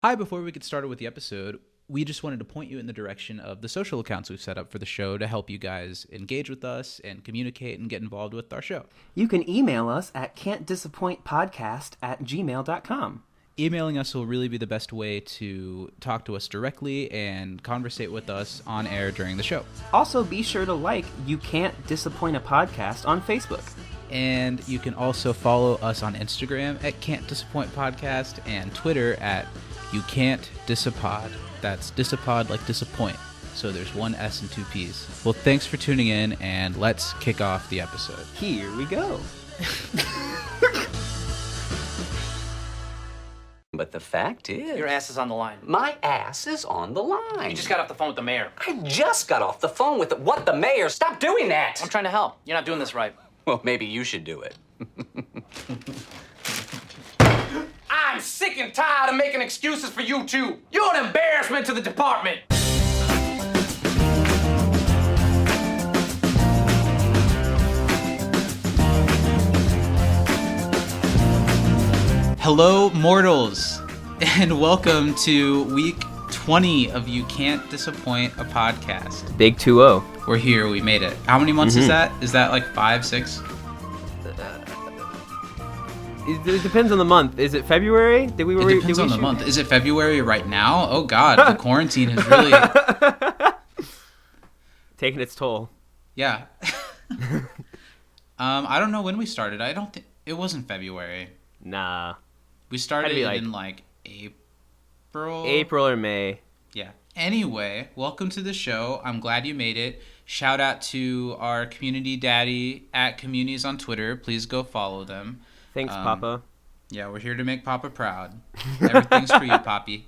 Hi, before we get started with the episode, we just wanted to point you in the direction of the social accounts we've set up for the show to help you guys engage with us and communicate and get involved with our show. You can email us at can'tdisappointpodcast@gmail.com. Emailing us will really be the best way to talk to us directly and conversate with us on air during the show. Also, be sure to like You Can't Disappoint a Podcast on Facebook. And you can also follow us on Instagram at Can't Disappoint Podcast and Twitter at You Can't Disapod. That's disapod like disappoint. So there's one S and two P's. Well, thanks for tuning in, and let's kick off the episode. Here we go. But the fact is... Your ass is on the line. My ass is on the line. You just got off the phone with the mayor. I just got off the phone with what, the mayor? Stop doing that! I'm trying to help. You're not doing this right. Well, maybe you should do it. I'm sick and tired of making excuses for you two. You're an embarrassment to the department. Hello, mortals, and welcome to week 20 of You Can't Disappoint a Podcast. Big 2-0. We're here. We made it. How many months is that? Is that like 5, 6? It depends on the month. Is it February? It depends on the month. Is it February right now? Oh, God. The quarantine has really... taken its toll. Yeah. I don't know when we started. I don't think... It wasn't February. Nah. We started in like April. April or May. Yeah. Anyway, welcome to the show. I'm glad you made it. Shout out to our community daddy at Communities on Twitter. Please go follow them. Thanks, Papa. Yeah, we're here to make Papa proud. Everything's for you, Poppy.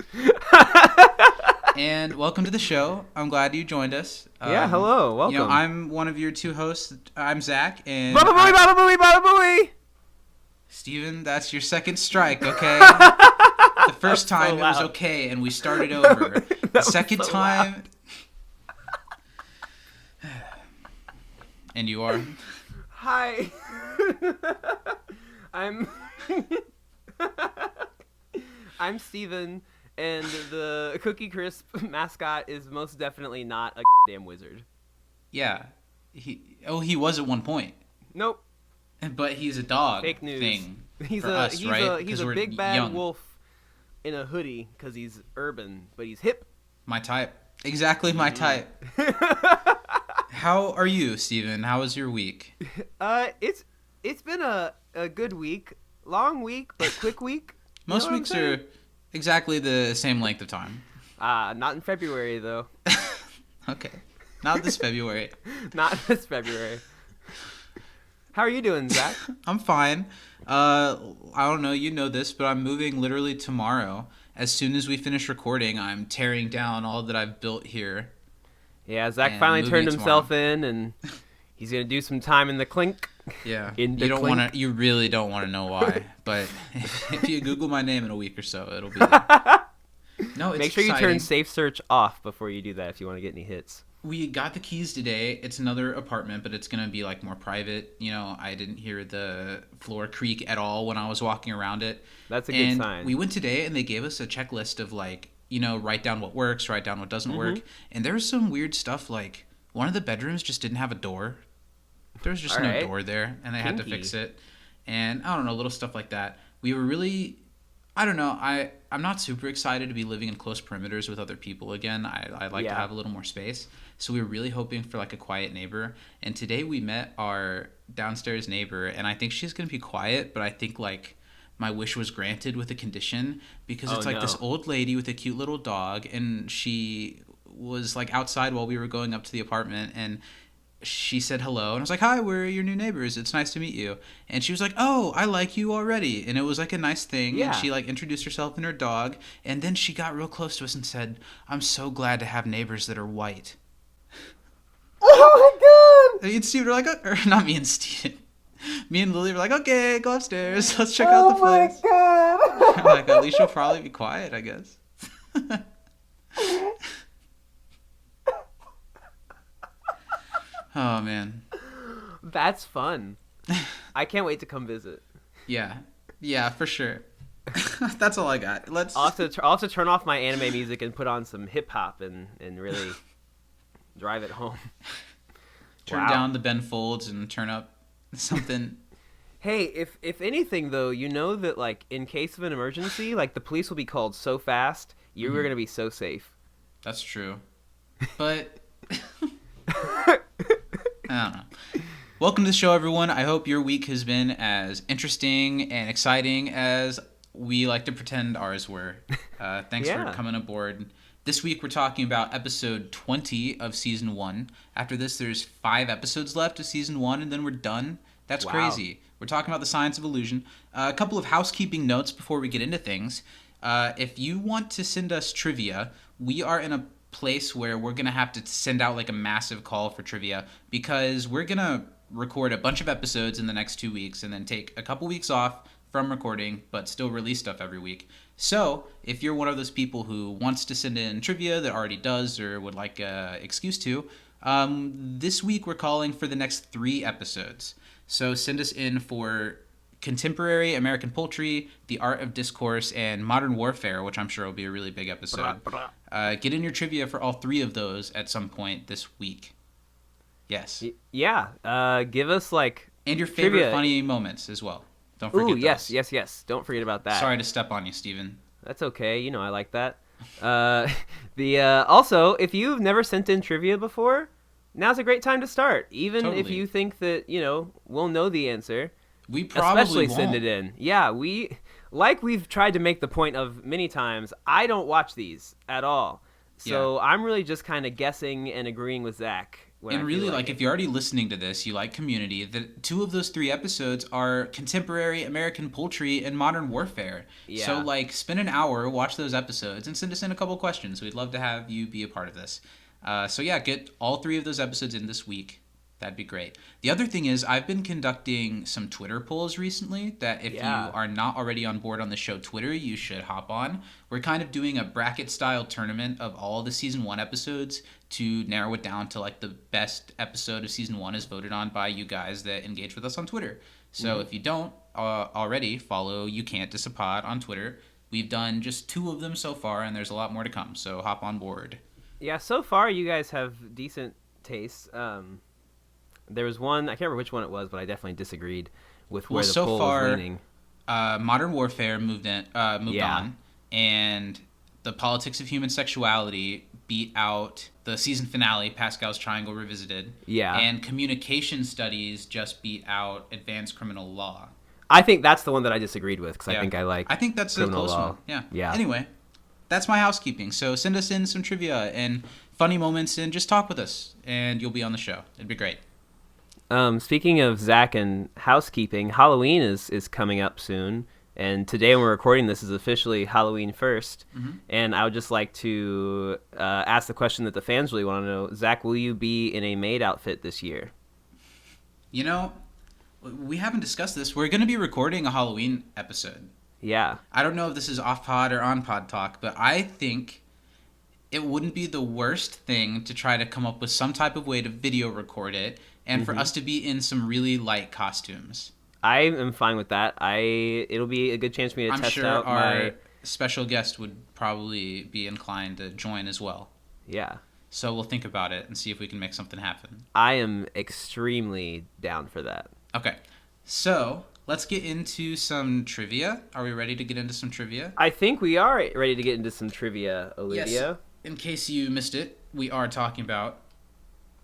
And welcome to the show. I'm glad you joined us. Yeah, hello. Welcome. You know, I'm one of your two hosts. I'm Zach. And Baba Booey, Baba Booey, Baba Booey! Steven, that's your second strike, okay? The first time it was okay, and we started over. The second time... And you are? Hi. I'm Steven, and the Cookie Crisp mascot is most definitely not a damn wizard. Yeah. He was at one point. Nope. But he's a dog. Fake news. Thing He's for us, right? He's a big bad young. wolf in a hoodie because he's urban, but he's hip. My type. Exactly my type. How are you, Steven? How was your week? It's been a good week. Long week, but quick week. Most weeks are exactly the same length of time. Not in February, though. Okay. Not this February. Not this February. How are you doing, Zach? I'm fine. I don't know, you know this, but I'm moving literally tomorrow. As soon as we finish recording, I'm tearing down all that I've built here. Yeah, Zach finally turned himself in, and he's gonna do some time in the clink. Yeah, you really don't want to know why, but if you Google my name in a week or so, it'll be there. No, it's Make sure exciting. You turn safe search off before you do that if you want to get any hits. We got the keys today. It's another apartment, but it's going to be like more private. You know, I didn't hear the floor creak at all when I was walking around it. That's a good sign. We went today and they gave us a checklist of like, you know, write down what works, write down what doesn't work. And there was some weird stuff like one of the bedrooms just didn't have a door. There was just no door there and they had to fix it. And I don't know, little stuff like that. We were really... I don't know. I'm not super excited to be living in close perimeters with other people again. I like to have a little more space. So we were really hoping for like a quiet neighbor. And today we met our downstairs neighbor, and I think she's going to be quiet, but I think like my wish was granted with a condition because it's like this old lady with a cute little dog, and she was like outside while we were going up to the apartment, and she said hello, and I was like, hi, we're your new neighbors. It's nice to meet you. And she was like, oh, I like you already. And it was like a nice thing. Yeah. And she like introduced herself and her dog. And then she got real close to us and said, I'm so glad to have neighbors that are white. Oh my God. Me and Steve were like, or not me and Steve. Me and Lily were like, okay, go upstairs. Let's check out the place. Oh my God. Like, at least she'll probably be quiet, I guess. Oh, man. That's fun. I can't wait to come visit. Yeah. Yeah, for sure. That's all I got. I'll have to turn off my anime music and put on some hip hop and really drive it home. Turn down the Ben Folds and turn up something. Hey, if anything though, you know that like in case of an emergency, like the police will be called so fast, you are gonna be so safe. That's true, but I don't know. Welcome to the show, everyone. I hope your week has been as interesting and exciting as we like to pretend ours were. Thanks for coming aboard. This week we're talking about episode 20 of season 1. After this, there's 5 episodes left of season 1, and then we're done. That's crazy. We're talking about the science of illusion. A couple of housekeeping notes before we get into things. If you want to send us trivia, we are in a place where we're going to have to send out like a massive call for trivia because we're going to record a bunch of episodes in the next 2 weeks and then take a couple weeks off from recording but still release stuff every week. So if you're one of those people who wants to send in trivia that already does or would like an excuse to, this week we're calling for the next 3 episodes. So send us in for Contemporary American Poultry, The Art of Discourse, and Modern Warfare, which I'm sure will be a really big episode. Get in your trivia for all 3 of those at some point this week. Yes. Yeah. Give us like and your favorite trivia. Funny moments as well. Don't forget those. Yes. Don't forget about that. Sorry to step on you, Steven. That's okay. You know I like that. Also, if you've never sent in trivia before, now's a great time to start. Even if you think that we'll know the answer, we probably especially won't. send it in. Yeah, we've tried to make the point of many times. I don't watch these at all, so I'm really just kind of guessing and agreeing with Zach. And really, like if you're already listening to this, you like Community, the 2 of those 3 episodes are Contemporary American Poultry and Modern Warfare. Yeah. So, like, spend an hour, watch those episodes, and send us in a couple questions. We'd love to have you be a part of this. Get all 3 of those episodes in this week. That'd be great. The other thing is I've been conducting some Twitter polls recently that if you are not already on board on the show Twitter, you should hop on. We're kind of doing a bracket-style tournament of all the Season 1 episodes to narrow it down to like the best episode of Season 1 is voted on by you guys that engage with us on Twitter. So if you don't already follow You Can't Diss a Pod on Twitter, we've done just 2 of them so far, and there's a lot more to come. So hop on board. Yeah, so far you guys have decent taste. There was one, I can't remember which one it was, but I definitely disagreed with where the poll was leaning. Modern Warfare moved on, and The Politics of Human Sexuality beat out the season finale, Pascal's Triangle Revisited. Yeah. And Communication Studies just beat out Advanced Criminal Law. I think that's the one that I disagreed with, because I think I think that's a close one. Yeah. Anyway, that's my housekeeping. So send us in some trivia and funny moments and just talk with us, and you'll be on the show. It'd be great. Speaking of Zach and housekeeping, Halloween is coming up soon, and today when we're recording this is officially Halloween 1st, and I would just like to ask the question that the fans really want to know. Zach, will you be in a maid outfit this year? We haven't discussed this. We're going to be recording a Halloween episode. Yeah. I don't know if this is off-pod or on-pod talk, but I think it wouldn't be the worst thing to try to come up with some type of way to video record it and for us to be in some really light costumes. I am fine with that. It'll be a good chance for me to test out I'm sure our special guest would probably be inclined to join as well. Yeah. So we'll think about it and see if we can make something happen. I am extremely down for that. Okay. So let's get into some trivia. Are we ready to get into some trivia? I think we are ready to get into some trivia, Olivia. Yes. In case you missed it, we are talking about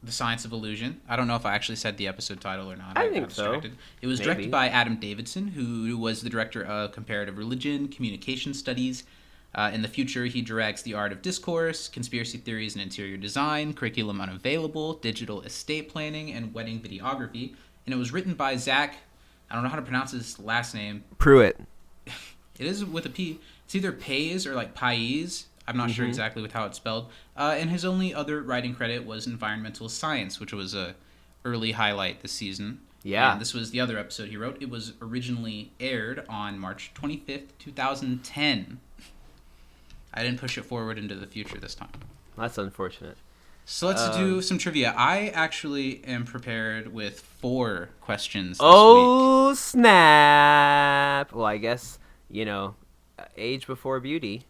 The Science of Illusion. I don't know if I actually said the episode title or not. I think so. It was directed by Adam Davidson, who was the director of Comparative Religion, Communication Studies. In the future, he directs The Art of Discourse, Conspiracy Theories and Interior Design, Curriculum Unavailable, Digital Estate Planning, and Wedding Videography. And it was written by Zach, I don't know how to pronounce his last name. Pruitt. It is with a P. It's either Pays or like Pais. I'm not sure exactly with how it's spelled. And his only other writing credit was Environmental Science, which was a early highlight this season. Yeah. And this was the other episode he wrote. It was originally aired on March 25th, 2010. I didn't push it forward into the future this time. That's unfortunate. So let's do some trivia. I actually am prepared with 4 questions this week. Oh, snap. Well, I guess, age before beauty.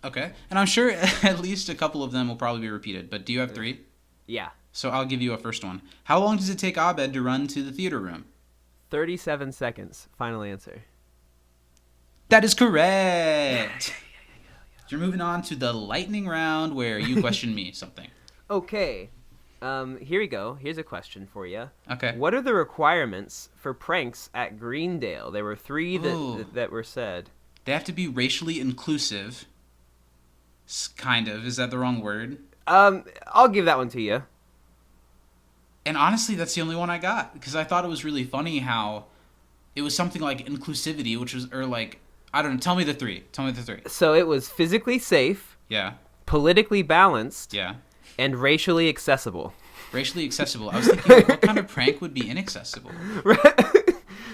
Okay. And I'm sure at least a couple of them will probably be repeated. But do you have 3? Yeah. So I'll give you a first one. How long does it take Abed to run to the theater room? 37 seconds. Final answer. That is correct. You're moving on to the lightning round where you question me something. Okay. Here we go. Here's a question for you. Okay. What are the requirements for pranks at Greendale? There were 3 that were said. They have to be racially inclusive. Kind of. Is that the wrong word? I'll give that one to you. And honestly, that's the only one I got. Because I thought it was really funny how it was something like inclusivity, which was, or like, I don't know. Tell me the 3. So it was physically safe. Yeah. Politically balanced. Yeah. And racially accessible. Racially accessible. I was thinking, like, what kind of prank would be inaccessible?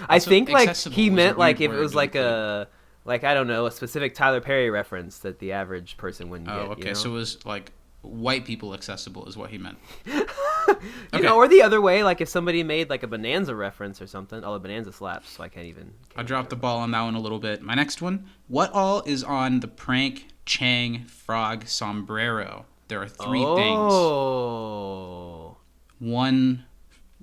I think, like, he was meant, a like, weird if it was, word, like, really. like, I don't know, a specific Tyler Perry reference that the average person wouldn't get. Okay. You know? So it was, like, white people accessible is what he meant. You know, or the other way, like, if somebody made, like, a Bonanza reference or something. Oh, the Bonanza slaps, so I can't even... I dropped the ball on that one a little bit. My next one. What all is on the prank Chang frog sombrero? There are 3 things. Oh. 1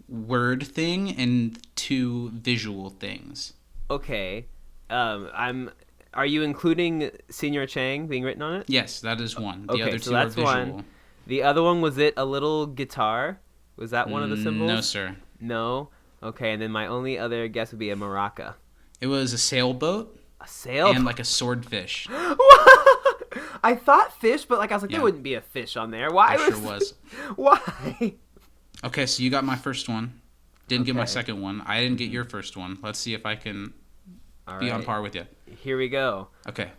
word thing and 2 visual things. Okay. Are you including Senior Chang being written on it? Yes, that is one. The Okay, other so 2 are that's visual. one. The other one, was it a little guitar? Was that one of the symbols? No, sir. No? Okay, and then my only other guess would be a maraca. It was a sailboat. A sailboat? And like a swordfish. I thought fish, but like I was like, Yeah. there wouldn't be a fish on there. Why? There sure was. Why? Okay, so you got my first one. Didn't get my Okay. second one. I didn't get your first one. Let's see if I can be on par with you. Here we go. Okay.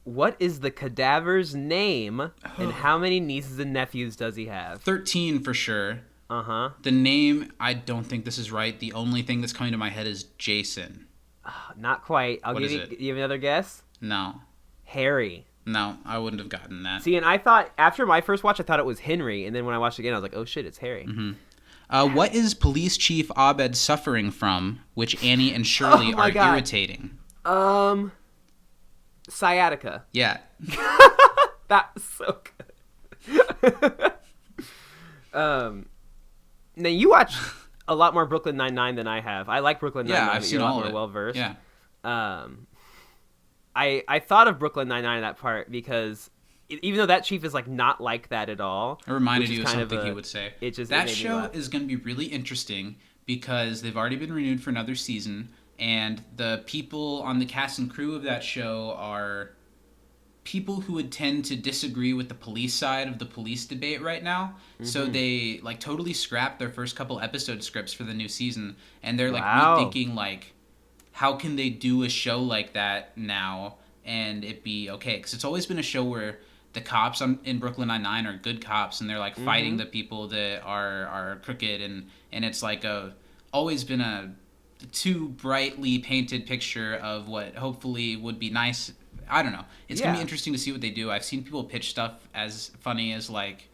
What is the cadaver's name, and how many nieces and nephews does he have? 13 for sure. Uh-huh. The name, I don't think this is right. The only thing that's coming to my head is Jason. Not quite. I'll What give is you. it? You have another guess? No. Harry. No, I wouldn't have gotten that. See, and I thought after my first watch, I thought it was Henry, and then when I watched it again, I was like, oh shit, it's Harry. Mm-hmm. What is Police Chief Abed suffering from, which Annie and Shirley my are God. irritating? Sciatica. Yeah. That's so good. Now you watch a lot more Brooklyn Nine-Nine than I have. I like Brooklyn Nine-Nine. Yeah, I've but seen you're a all lot of more it. well-versed. Yeah. I thought of Brooklyn Nine-Nine in that part because even though that chief is like not like that at all. It reminded which is you of kind something a- he would say. It just That it made me show laugh. is going to be really interesting because they've already been renewed for another season, and the people on the cast and crew of that show are people who would tend to disagree with the police side of the police debate right now. So they like totally scrapped their first couple episode scripts for the new season, and they're like Wow. rethinking like how can they do a show like that now and it be okay? Because it's always been a show where the cops in Brooklyn Nine-Nine are good cops, and they're like fighting the people that are crooked, and it's like always been a too brightly painted picture of what hopefully would be nice. I don't know. It's gonna be Yeah. interesting to see what they do. I've seen people pitch stuff as funny as like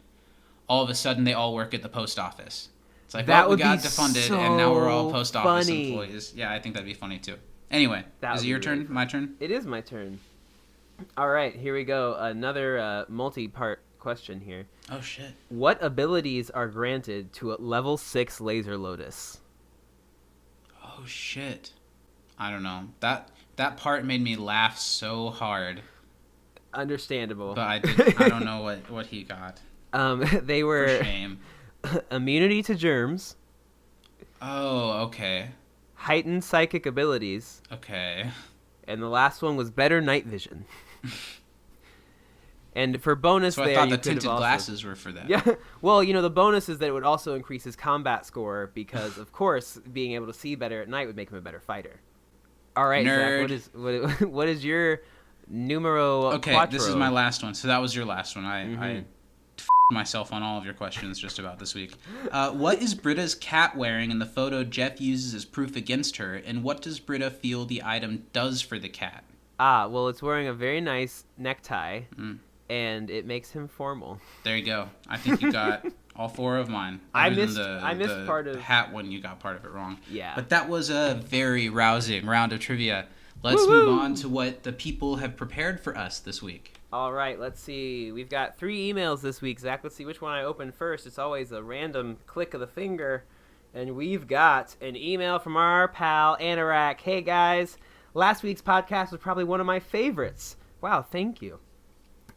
all of a sudden they all work at the post office. It's like, That well, we would got be defunded and now we're all so post office funny. employees. Yeah, I think that'd be funny too. Anyway, That is would it your be turn? really My turn? It is my turn. All right, here we go. Another multi-part question here. Oh shit. What abilities are granted to a level 6 laser lotus? Oh shit. I don't know. That part made me laugh so hard, Understandable. but I don't know what he got. They For were shame. immunity to germs, Oh, okay. heightened psychic abilities, Okay. and the last one was better night vision. And for bonus, So I there thought you the could have tinted also... glasses were for that. Yeah. Well, the bonus is that it would also increase his combat score because, of course, being able to see better at night would make him a better fighter. All right, Nerd. Zach, what is your numero Okay, quattro? this is my last one. So that was your last one. I myself on all of your questions just about this week. What is Britta's cat wearing in the photo Jeff uses as proof against her, and what does Britta feel the item does for the cat? Well, it's wearing a very nice necktie, and it makes him formal. There you go. I think you got all 4 of mine. I Other than missed the part of- hat one. You got part of it wrong. Yeah. But that was a very rousing round of trivia. let's move on to what the people have prepared for us this week. All right, let's see. We've got 3 emails this week, Zach. Let's see which one I open first. It's always a random click of the finger. And we've got an email from our pal, Anorak. Hey, guys. Last week's podcast was probably one of my favorites. Wow, thank you.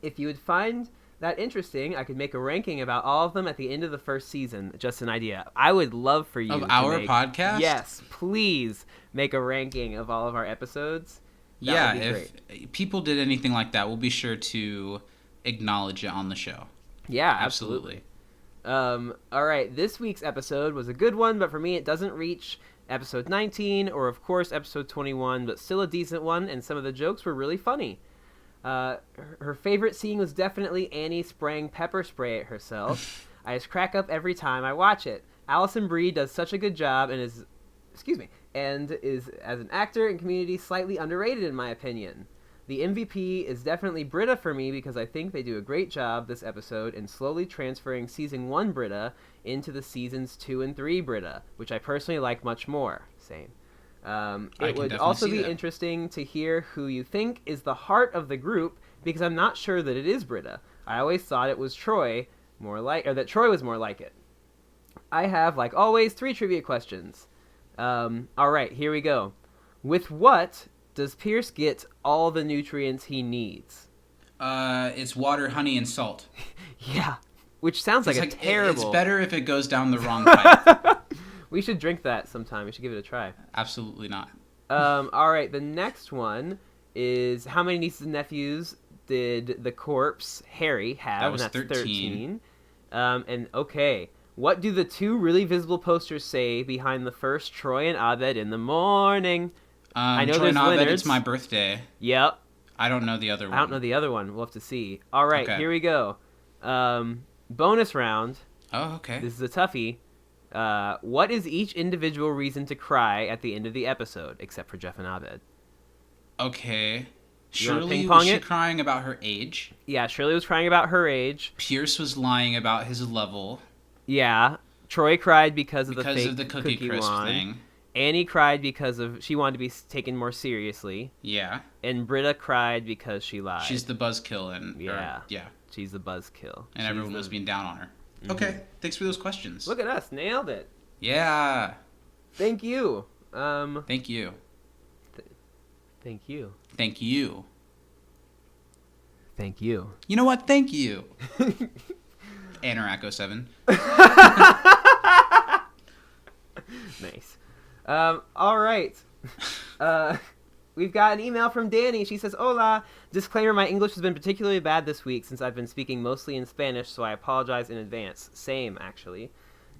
If you would find that interesting, I could make a ranking about all of them at the end of the first season. Just an idea. I would love for you of our podcast. Yes, please make a ranking of all of our episodes. That would be great. If people did anything like that, we'll be sure to acknowledge it on the show. Yeah, absolutely. All right, this week's episode was a good one, but for me, it doesn't reach episode 19 or, of course, episode 21, but still a decent one, and some of the jokes were really funny. Her favorite scene was definitely Annie spraying pepper spray at herself. I just crack up every time I watch it. Alison Brie does such a good job and is, as an actor and community, slightly underrated in my opinion. The MVP is definitely Britta for me because I think they do a great job this episode in slowly transferring season 1 Britta into the seasons 2 and 3 Britta, which I personally like much more. Same. It would also be interesting to hear who you think is the heart of the group because I'm not sure that it is Britta. I always thought it was Troy, that Troy was more like it. I have, like always, 3 trivia questions. All right, here we go. With what does Pierce get all the nutrients he needs? It's water, honey, and salt. Yeah, which sounds like a terrible... It's better if it goes down the wrong pipe. We should drink that sometime. We should give it a try. Absolutely not. All right, the next one is how many nieces and nephews did the corpse Harry have? That was and that's 13. And okay, what do the 2 really visible posters say behind the first Troy and Abed in the morning? I know Troy and Abed, it's my birthday. Yep. I don't know the other one. I don't know the other one. We'll have to see. All right, Here we go. Bonus round. Oh, okay. This is a toughie. What is each individual reason to cry at the end of the episode, except for Jeff and Abed? Okay. Shirley, was she crying about her age? Yeah, Shirley was crying about her age. Pierce was lying about his level. Yeah. Troy cried because of the cookie crisp wand. thing. Annie cried because she wanted to be taken more seriously. Yeah. And Britta cried because she lied. She's the buzzkill. Yeah. She's the buzzkill. And everyone was being down on her. Mm-hmm. Okay, thanks for those questions. Look at us, nailed it. Yeah. Thank you. Thank you. Thank you. Thank you. Thank you. You know what? Thank you. Anorak 07. Nice. All right. We've got an email from Danny. She says, Hola. Disclaimer, my English has been particularly bad this week since I've been speaking mostly in Spanish, so I apologize in advance. Same, actually.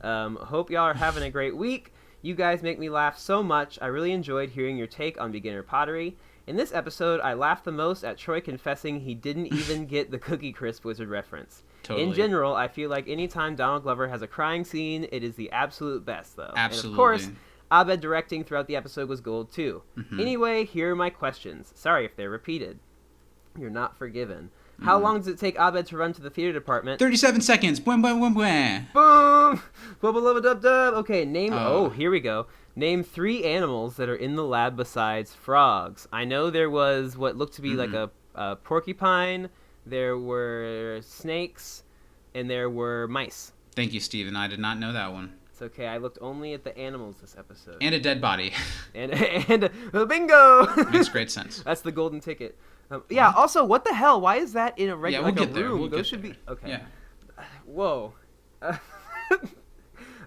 Hope y'all are having a great week. You guys make me laugh so much. I really enjoyed hearing your take on beginner pottery. In this episode, I laughed the most at Troy confessing he didn't even get the Cookie Crisp Wizard reference. Totally. In general, I feel like anytime Donald Glover has a crying scene, it is the absolute best, though. Absolutely. And of course, Abed directing throughout the episode was gold, too. Mm-hmm. Anyway, here are my questions. Sorry if they're repeated. You're not forgiven. How long does it take Abed to run to the theater department? 37 seconds. Boom, boom, boom, boom. Boom! Bubba lubba dub dub. Okay, here we go. Name 3 animals that are in the lab besides frogs. I know there was what looked to be like a porcupine, there were snakes, and there were mice. Thank you, Steven. I did not know that one. It's okay. I looked only at the animals this episode. And a dead body. and bingo! Makes great sense. That's the golden ticket. Yeah, also, what the hell? Why is that in a regular room? We'll Those should there. be... Okay. Yeah. Whoa.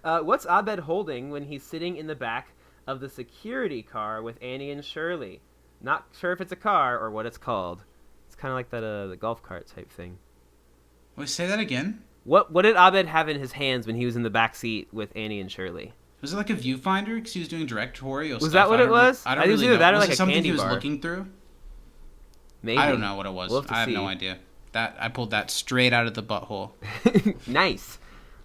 What's Abed holding when he's sitting in the back of the security car with Annie and Shirley? Not sure if it's a car or what it's called. It's kind of like that the golf cart type thing. Wait, say that again? What did Abed have in his hands when he was in the back seat with Annie and Shirley? Was it like a viewfinder because he was doing directorial stuff? Was that what it was? I don't really know. That or was like it a something candy he was bar? Looking through? Maybe. I don't know what it was. We'll I have no idea. I pulled that straight out of the butthole. Nice.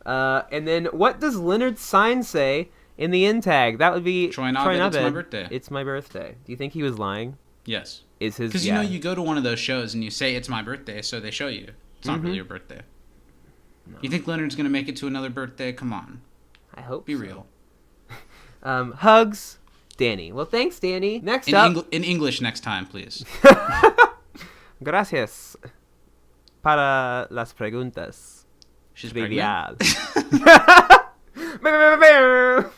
And then what does Leonard's sign say in the end tag? That would be Troy and Abed, it's my birthday. It's my birthday. Do you think he was lying? Yes. Is his? Because you know you go to one of those shows and you say it's my birthday, so they show you. It's not really your birthday. No. You think Leonard's gonna make it to another birthday? Come on. I hope. Be real. Hugs. Danny. Well, thanks, Danny. Next up... In English next time, please. Gracias para las preguntas. She's trivial. pregnant?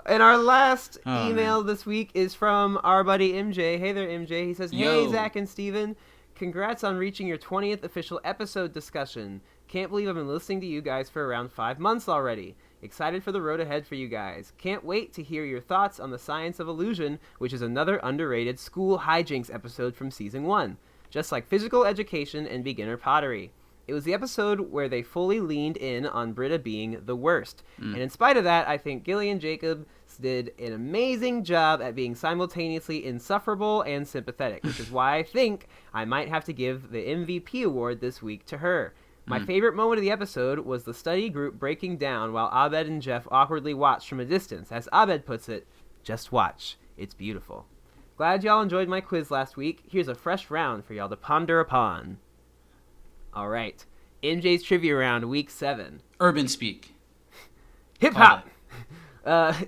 And our last Oh, email man. this week is from our buddy MJ. Hey there, MJ. He says, Yo. Hey, Zach and Steven. Congrats on reaching your 20th official episode discussion. Can't believe I've been listening to you guys for around 5 months already. Excited for the road ahead for you guys. Can't wait to hear your thoughts on the Science of Illusion, which is another underrated school hijinks episode from Season 1. Just like physical education and beginner pottery. It was the episode where they fully leaned in on Britta being the worst. And in spite of that, I think Gillian Jacobs did an amazing job at being simultaneously insufferable and sympathetic, which is why I think I might have to give the MVP award this week to her. My favorite moment of the episode was the study group breaking down while Abed and Jeff awkwardly watched from a distance. As Abed puts it, just watch. It's beautiful. Glad y'all enjoyed my quiz last week. Here's a fresh round for y'all to ponder upon. All right. MJ's Trivia Round, Week 7. Urban speak. Hip-hop.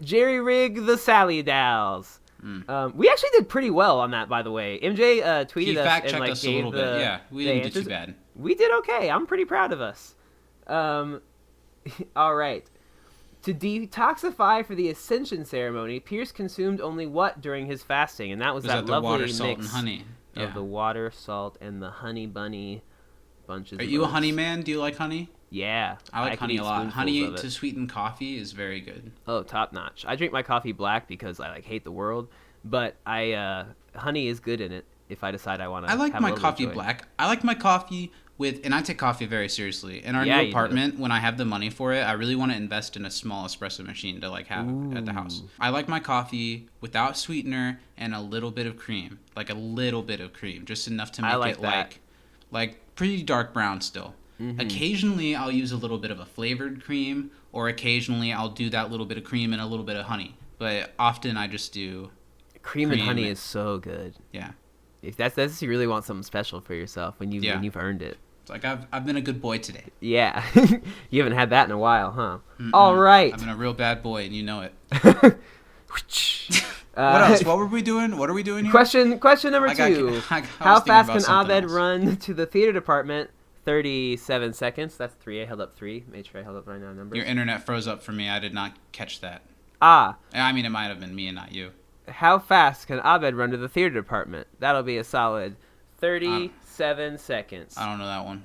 Jerry Rig the Sally Dolls. We actually did pretty well on that, by the way. MJ tweeted He us fact and checked like us a gave little bit. Yeah, we didn't do too answers. bad. We did okay. I'm pretty proud of us. All right. To detoxify for the Ascension ceremony, Pierce consumed only what during his fasting? And that was that the lovely water, mix salt, and honey. Yeah. of the water, salt, and the honey bunny bunches. Are of you a oats. honey man? Do you like honey? Yeah. I like could honey eat a lot. spoonfuls Honey of it. to sweeten coffee is very good. Oh, top notch. I drink my coffee black because I hate the world, but honey is good in it if I decide I want to. I like my coffee joy. black. I like my coffee with, and I take coffee very seriously. In our Yeah, new you apartment, when I have the money for it, I really want to invest in a small espresso machine to have at the house. I like my coffee without sweetener and a little bit of cream, like a little bit of cream, just enough to make like it that. like pretty dark brown still. Occasionally, I'll use a little bit of a flavored cream, or occasionally I'll do that little bit of cream and a little bit of honey. But often I just do Cream and honey is so good. yeah. If that's if you really want something special for yourself when you've earned it. It's like I've been a good boy today. Yeah. You haven't had that in a while, huh? All right. I've been a real bad boy, and you know it. What What else? What were we doing? What are we doing here? Question number I got- 2. I was How thinking fast about can something Abed else. run to the theater department? 37 seconds. That's 3. I held up 3. Made sure I held up right now numbers. Your internet froze up for me. I did not catch that. Ah. I mean, it might have been me and not you. How fast can Abed run to the theater department? That'll be a solid 37 seconds. I don't know that one.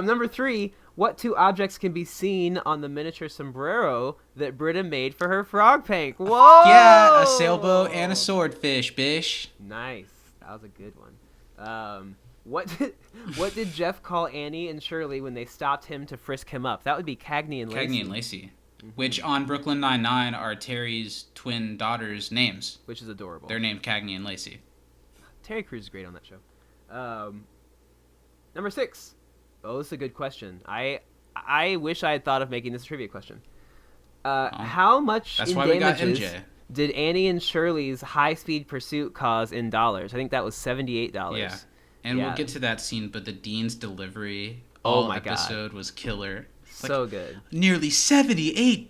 Number 3. What 2 objects can be seen on the miniature sombrero that Britta made for her frog paint? Whoa! Yeah, a sailboat and a swordfish, bish. Nice. That was a good one. What did Jeff call Annie and Shirley when they stopped him to frisk him up? That would be Cagney and Lacey. Cagney and Lacey. Which on Brooklyn Nine-Nine are Terry's twin daughters' names. Which is adorable. They're named Cagney and Lacey. Terry Crews is great on that show. Number 6. Oh, this is a good question. I wish I had thought of making this a trivia question. How much That's in why we got damages MJ. did Annie and Shirley's high-speed pursuit cause in dollars? I think that was $78. Yeah. And Yeah. we'll get to that scene, but the Dean's delivery Oh all my God. episode was killer. So good. Nearly $78.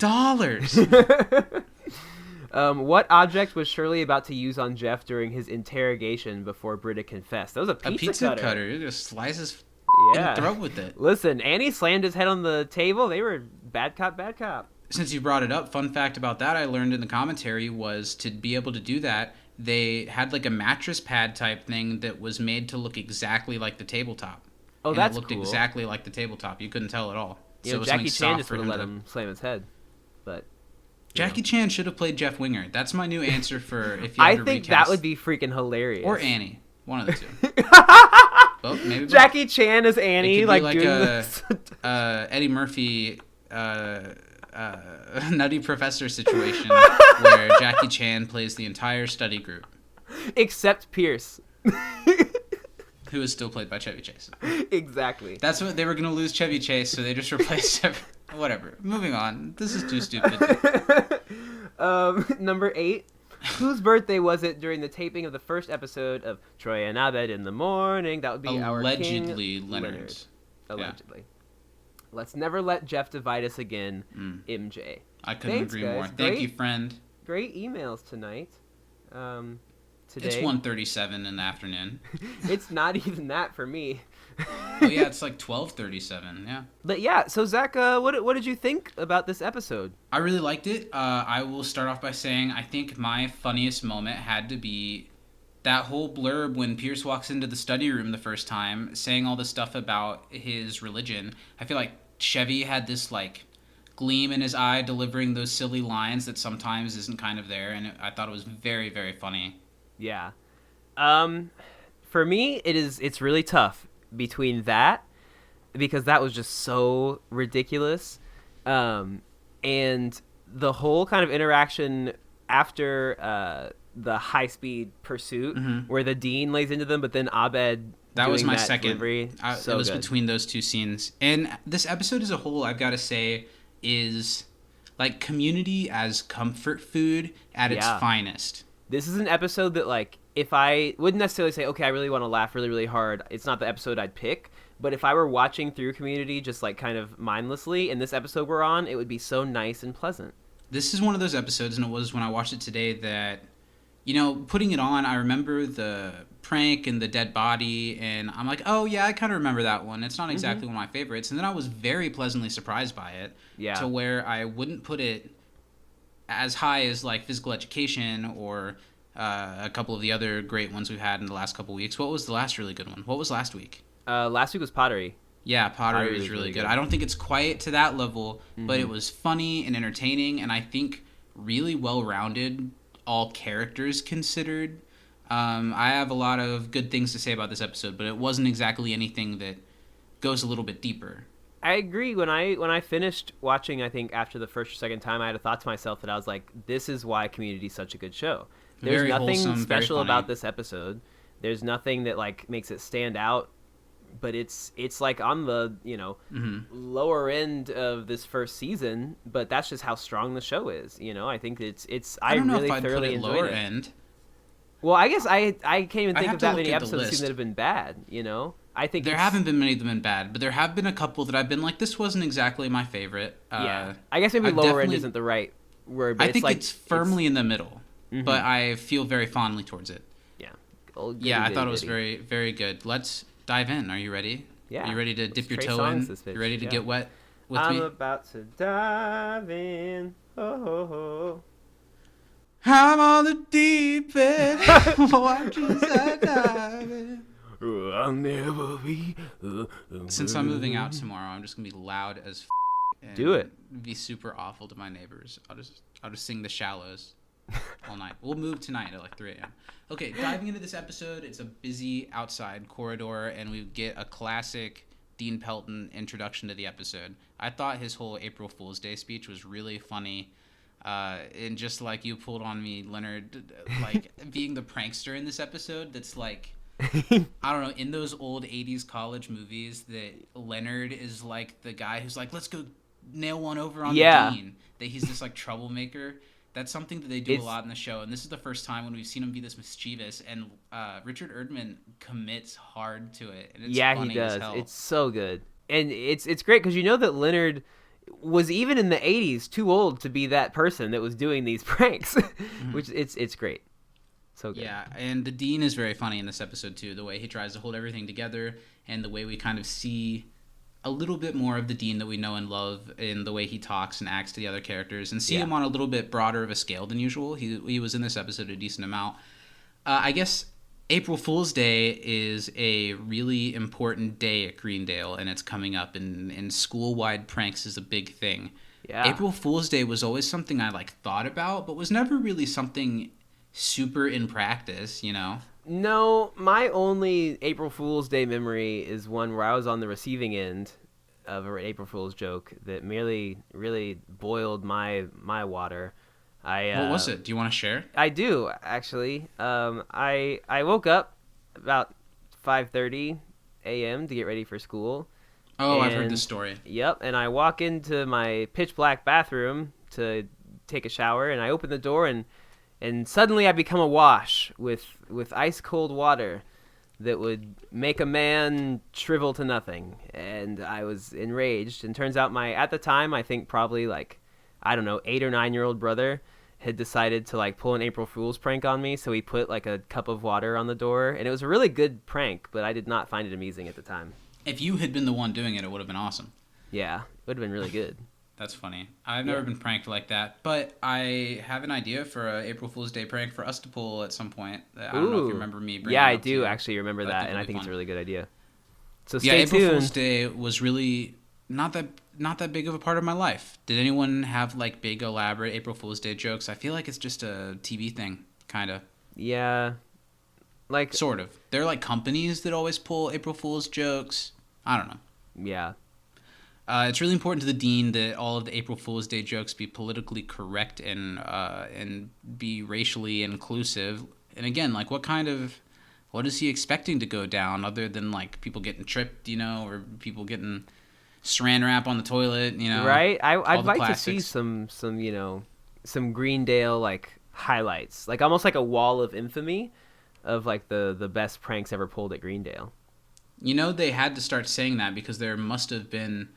What object was Shirley about to use on Jeff during his interrogation before Britta confessed? That was a pizza cutter. You just slice his Yeah. throat with it. Listen, Annie slammed his head on the table. They were bad cop, bad cop. Since you brought it up, fun fact about that I learned in the commentary was to be able to do that, they had like a mattress pad type thing that was made to look exactly like the tabletop. Oh, and that's it looked cool. exactly like the tabletop. You couldn't tell at all. You So it know, was Jackie something Chan soft just for would have let to- him slam his head. But Jackie Chan should have played Jeff Winger. That's my new answer for if you I had to think recast. that would be freaking hilarious. Or Annie. One of the two. Well, maybe both. Jackie Chan as It Annie, could be like doing a this. Eddie Murphy Nutty Professor situation where Jackie Chan plays the entire study group, Except Pierce. who is still played by Chevy Chase. Exactly. That's what they were gonna lose Chevy Chase, so they just replaced Chevy. Whatever. Moving on. This is too stupid. Number 8. Whose birthday was it during the taping of the first episode of Troy and Abed in the Morning? That would be our Allegedly King Leonard. Allegedly. Let's never let Jeff divide us again, MJ. I couldn't Thanks, agree guys. more. Thank Great. you, friend. great emails tonight. Today. It's 1:37 in the afternoon. It's not even that for me. Oh yeah, it's like 12:37. Yeah. But yeah, so Zach, what did you think about this episode? I really liked it. I will start off by saying I think my funniest moment had to be that whole blurb when Pierce walks into the study room the first time, saying all this stuff about his religion. I feel like Chevy had this like gleam in his eye delivering those silly lines that sometimes isn't kind of there, and I thought it was very, very funny. Yeah. For me, it's really tough between that, because that was just so ridiculous, and the whole kind of interaction after the high-speed pursuit, where the dean lays into them, but then Abed that was my that second. Delivery, it was good. Between those two scenes. And this episode as a whole, I've got to say, is like Community as comfort food at its finest. This is an episode that, like, if I wouldn't necessarily say, okay, I really want to laugh really, really hard, it's not the episode I'd pick. But if I were watching through Community just, like, kind of mindlessly, and this episode we're on, it would be so nice and pleasant. This is one of those episodes, and it was when I watched it today, that, you know, putting it on, I remember the prank and the dead body, and I'm like, oh, yeah, I kind of remember that one. It's not exactly one of my favorites. And then I was very pleasantly surprised by it, to where I wouldn't put it as high as, like, Physical Education or a couple of the other great ones we've had in the last couple of weeks. What was the last really good one? What was last week? Last week was Pottery. Yeah, Pottery was really good. I don't think it's quite to that level, but it was funny and entertaining, and I think really well-rounded, all characters considered. I have a lot of good things to say about this episode, but it wasn't exactly anything that goes a little bit deeper. I agree. When I finished watching, I think after the first or second time, I had a thought to myself that I was like, this is why Community is such a good show. There's very nothing wholesome, special about this episode. There's nothing that, like, makes it stand out, but it's like on the, you know, lower end of this first season, but that's just how strong the show is, you know? I think I don't know really if I'd thoroughly put it enjoyed lower it. end. Well, I guess I can't even think of that many episodes list. that have been bad, you know? I think there haven't been many of them been bad, but there have been a couple that I've been like, this wasn't exactly my favorite. Yeah, I guess maybe lower end isn't the right word, but I think like, it's firmly in the middle, but I feel very fondly towards it. Yeah. I thought it was very, very good. Let's dive in. Are you ready? Yeah. Are you ready to dip your toe in? You ready to get wet with me? I'm about to dive in. Oh. I'm on the deep end. Watch as I dive in. I'll never be. Since I'm moving out tomorrow, I'm just gonna be loud as and do it. Be super awful to my neighbors. I'll just sing The Shallows all night. We'll move tonight at like 3 a.m. Okay, diving into this episode, it's a busy outside corridor, and we get a classic Dean Pelton introduction to the episode. I thought his whole April Fool's Day speech was really funny. And just like you pulled on me, Leonard, like being the prankster in this episode, that's like, I don't know, in those old 80s college movies that Leonard is like the guy who's like, let's go nail one over on the dean. That he's this like troublemaker. That's something that they do a lot in the show, and this is the first time when we've seen him be this mischievous, and Richard Erdman commits hard to it, and it's funny he does. as hell. It's so good. And it's great because you know that Leonard was, even in the 80s, too old to be that person that was doing these pranks, which it's great. So good. Yeah, and the dean is very funny in this episode too, the way he tries to hold everything together, and the way we kind of see a little bit more of the dean that we know and love in the way he talks and acts to the other characters, and see him on a little bit broader of a scale than usual. He was in this episode a decent amount. I guess April Fool's Day is a really important day at Greendale, and it's coming up, and school-wide pranks is a big thing. Yeah. April Fool's Day was always something I like thought about, but was never really something super in practice, you know? No, my only April Fool's Day memory is one where I was on the receiving end of an April Fool's joke that merely really boiled my water. What was it? Do you want to share? I do, actually. I woke up about 5:30 a.m. to get ready for school. Oh, I've heard this story. Yep, and I walk into my pitch black bathroom to take a shower, and I open the door, and suddenly I become awash with ice cold water that would make a man shrivel to nothing. And I was enraged. And turns out at the time, I think probably like, I don't know, 8 or 9 year old brother had decided to like pull an April Fool's prank on me, so he put like a cup of water on the door, and it was a really good prank, but I did not find it amusing at the time. If you had been the one doing it, it would have been awesome. Yeah, it would have been really good. That's funny. I've never been pranked like that, but I have an idea for a April Fool's Day prank for us to pull at some point. I don't know if you remember me bringing it up. Yeah, I do actually remember that, and I think it's a really good idea. So stay tuned. April Fool's Day was really not that big of a part of my life. Did anyone have like big elaborate April Fool's Day jokes? I feel like it's just a TV thing, kind of. Yeah. Like sort of. There are like companies that always pull April Fool's jokes. I don't know. Yeah. It's really important to the dean that all of the April Fool's Day jokes be politically correct and be racially inclusive. And again, like what is he expecting to go down other than like people getting tripped, or people getting saran wrap on the toilet, Right? I'd like plastics. To see some Greendale like highlights, like almost like a wall of infamy of like the best pranks ever pulled at Greendale. They had to start saying that because there must have been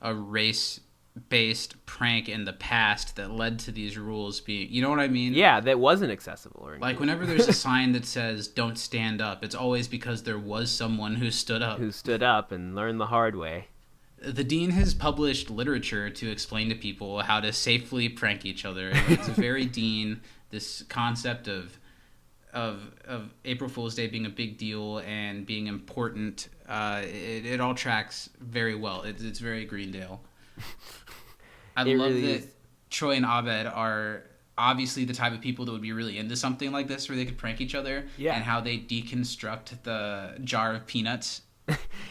a race-based prank in the past that led to these rules being, you know what I mean? Yeah, that wasn't accessible. Or like whenever there's a sign that says "Don't stand up," it's always because there was someone who stood up. Who stood up and learned the hard way. The dean has published literature to explain to people how to safely prank each other. It's very dean. This concept of April Fool's Day being a big deal and being important, it all tracks very well. It's very Greendale. I love really that Troy and Abed are obviously the type of people that would be really into something like this where they could prank each other, and how they deconstruct the jar of peanuts.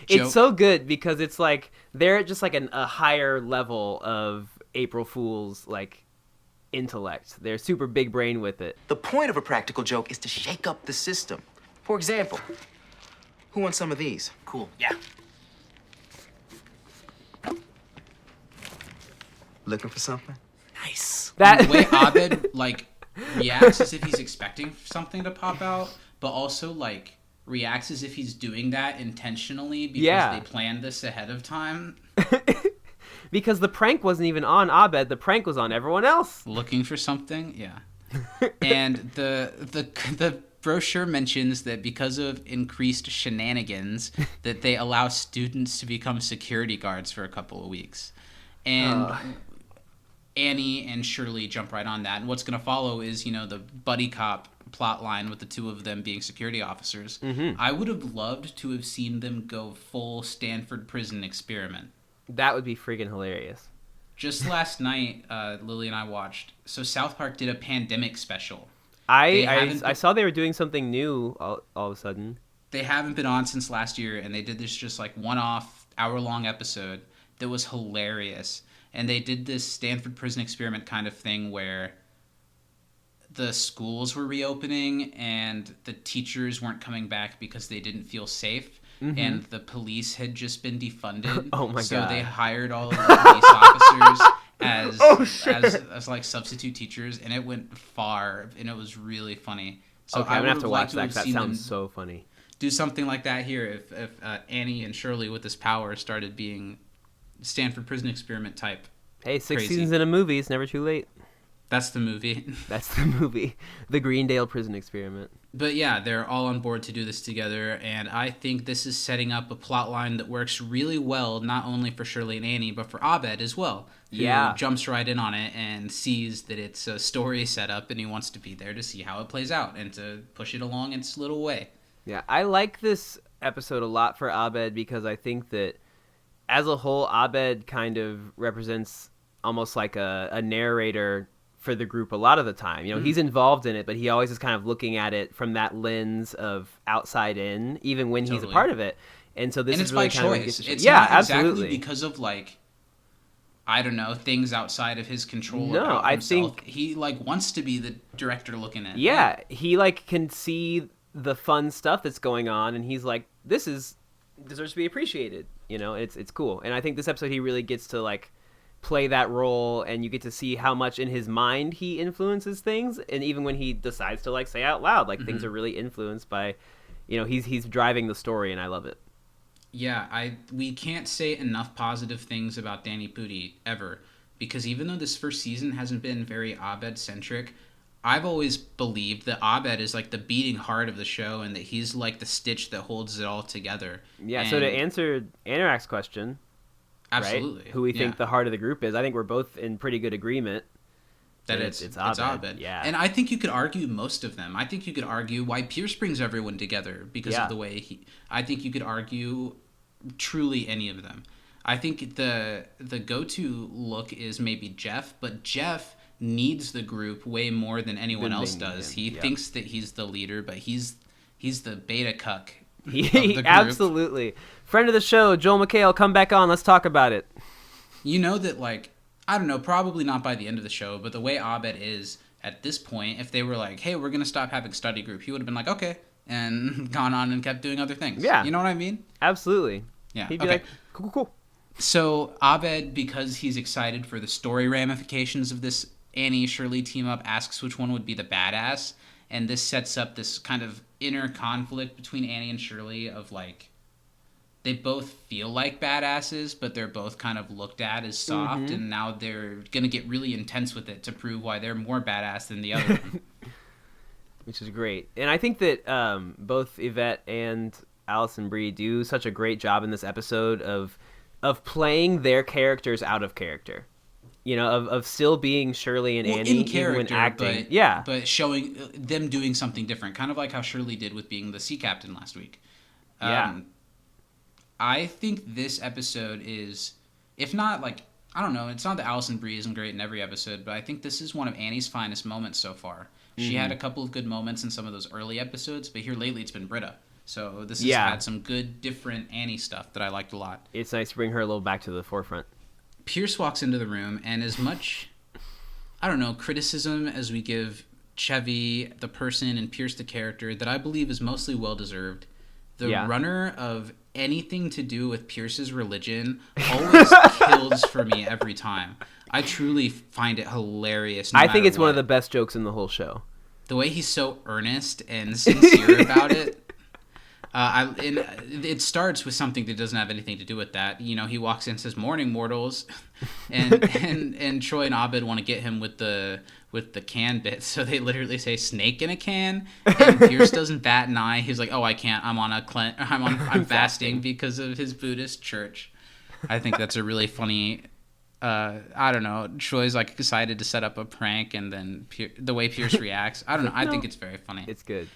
It's so good because it's like they're at just like a higher level of April Fool's like intellect. They're super big brain with it. The point of a practical joke is to shake up the system. For example, who wants some of these? Cool. Yeah. Looking for something? Nice. The way Abed like reacts as if he's expecting something to pop out, but also like reacts as if he's doing that intentionally because they planned this ahead of time. Because the prank wasn't even on Abed, the prank was on everyone else. Looking for something, yeah. And the brochure mentions that because of increased shenanigans, that they allow students to become security guards for a couple of weeks. And Annie and Shirley jump right on that. And what's going to follow is, the buddy cop plot line with the two of them being security officers. Mm-hmm. I would have loved to have seen them go full Stanford Prison Experiment. That would be freaking hilarious. Just last night, Lily and I watched. So South Park did a pandemic special. I saw they were doing something new all of a sudden. They haven't been on since last year, and they did this just like one-off hour-long episode that was hilarious. And they did this Stanford Prison Experiment kind of thing where the schools were reopening and the teachers weren't coming back because they didn't feel safe. Mm-hmm. And the police had just been defunded. Oh my God. So they hired all of the police officers as like substitute teachers, and it went far, and it was really funny. So okay, I'm gonna have to watch that. That sounds so funny. Do something like that here if Annie and Shirley with this power started being Stanford Prison Experiment type. Hey, 6 crazy. seasons in a movie is never too late. That's the movie. That's the movie. The Greendale Prison Experiment. But yeah, they're all on board to do this together, and I think this is setting up a plot line that works really well, not only for Shirley and Annie, but for Abed as well, who jumps right in on it and sees that it's a story set up, and he wants to be there to see how it plays out and to push it along its little way. Yeah, I like this episode a lot for Abed because I think that as a whole, Abed kind of represents almost like a narrator for the group a lot of the time. He's involved in it, but he always is kind of looking at it from that lens of outside in, even when he's a part of it. And so this is really kind of choice. It's not exactly absolutely because of like, I don't know, things outside of his control. No, I think he like wants to be the director looking at it. Yeah, he like can see the fun stuff that's going on, and he's like, this deserves to be appreciated. It's cool. And I think this episode he really gets to like play that role, and you get to see how much in his mind he influences things, and even when he decides to like say out loud, like things are really influenced by, he's driving the story, and I love it. Yeah, we can't say enough positive things about Danny Pudi ever, because even though this first season hasn't been very Abed-centric, I've always believed that Abed is like the beating heart of the show and that he's like the stitch that holds it all together. Yeah, so to answer Anorak's question, absolutely, right, who we think the heart of the group is, I think we're both in pretty good agreement that it's Abed. Yeah. And I think you could argue most of them. I think you could argue why Pierce brings everyone together because of the way I think you could argue truly any of them. I think the go-to look is maybe Jeff, but Jeff needs the group way more than anyone else does. He thinks that he's the leader, but he's the beta cuck of the group. Absolutely. Friend of the show, Joel McHale, come back on. Let's talk about it. You know that, like, I don't know, probably not by the end of the show, but the way Abed is at this point, if they were like, hey, we're going to stop having study group, he would have been like, okay, and gone on and kept doing other things. Yeah. You know what I mean? Absolutely. Yeah. He'd be like, cool. So Abed, because he's excited for the story ramifications of this Annie Shirley team up, asks which one would be the badass, and this sets up this kind of inner conflict between Annie and Shirley of like they both feel like badasses, but they're both kind of looked at as soft, and now they're gonna get really intense with it to prove why they're more badass than the other one. Which is great. And I think that both Yvette and Allison Brie do such a great job in this episode of playing their characters out of character. You know, of still being Shirley and Annie, in character, even when acting. But showing them doing something different, kind of like how Shirley did with being the sea captain last week. I think this episode is, if not like, I don't know, it's not that Allison Brie isn't great in every episode, but I think this is one of Annie's finest moments so far. She had a couple of good moments in some of those early episodes, but here lately it's been Britta. So this has had some good, different Annie stuff that I liked a lot. It's nice to bring her a little back to the forefront. Pierce walks into the room, and as much, I don't know, criticism as we give Chevy, the person, and Pierce, the character, that I believe is mostly well-deserved, the runner of anything to do with Pierce's religion always kills for me every time. I truly find it hilarious. I think it's one of the best jokes in the whole show. The way he's so earnest and sincere about it. It starts with something that doesn't have anything to do with that. You know, he walks in and says, "Morning, mortals," and Troy and Abed want to get him with the can bit, so they literally say "snake in a can," and Pierce doesn't bat an eye. He's like, "Oh, I can't. I'm fasting because of his Buddhist church." I think that's a really funny. I don't know. Troy's like excited to set up a prank, and then the way Pierce reacts, I don't know. I think it's very funny. It's good.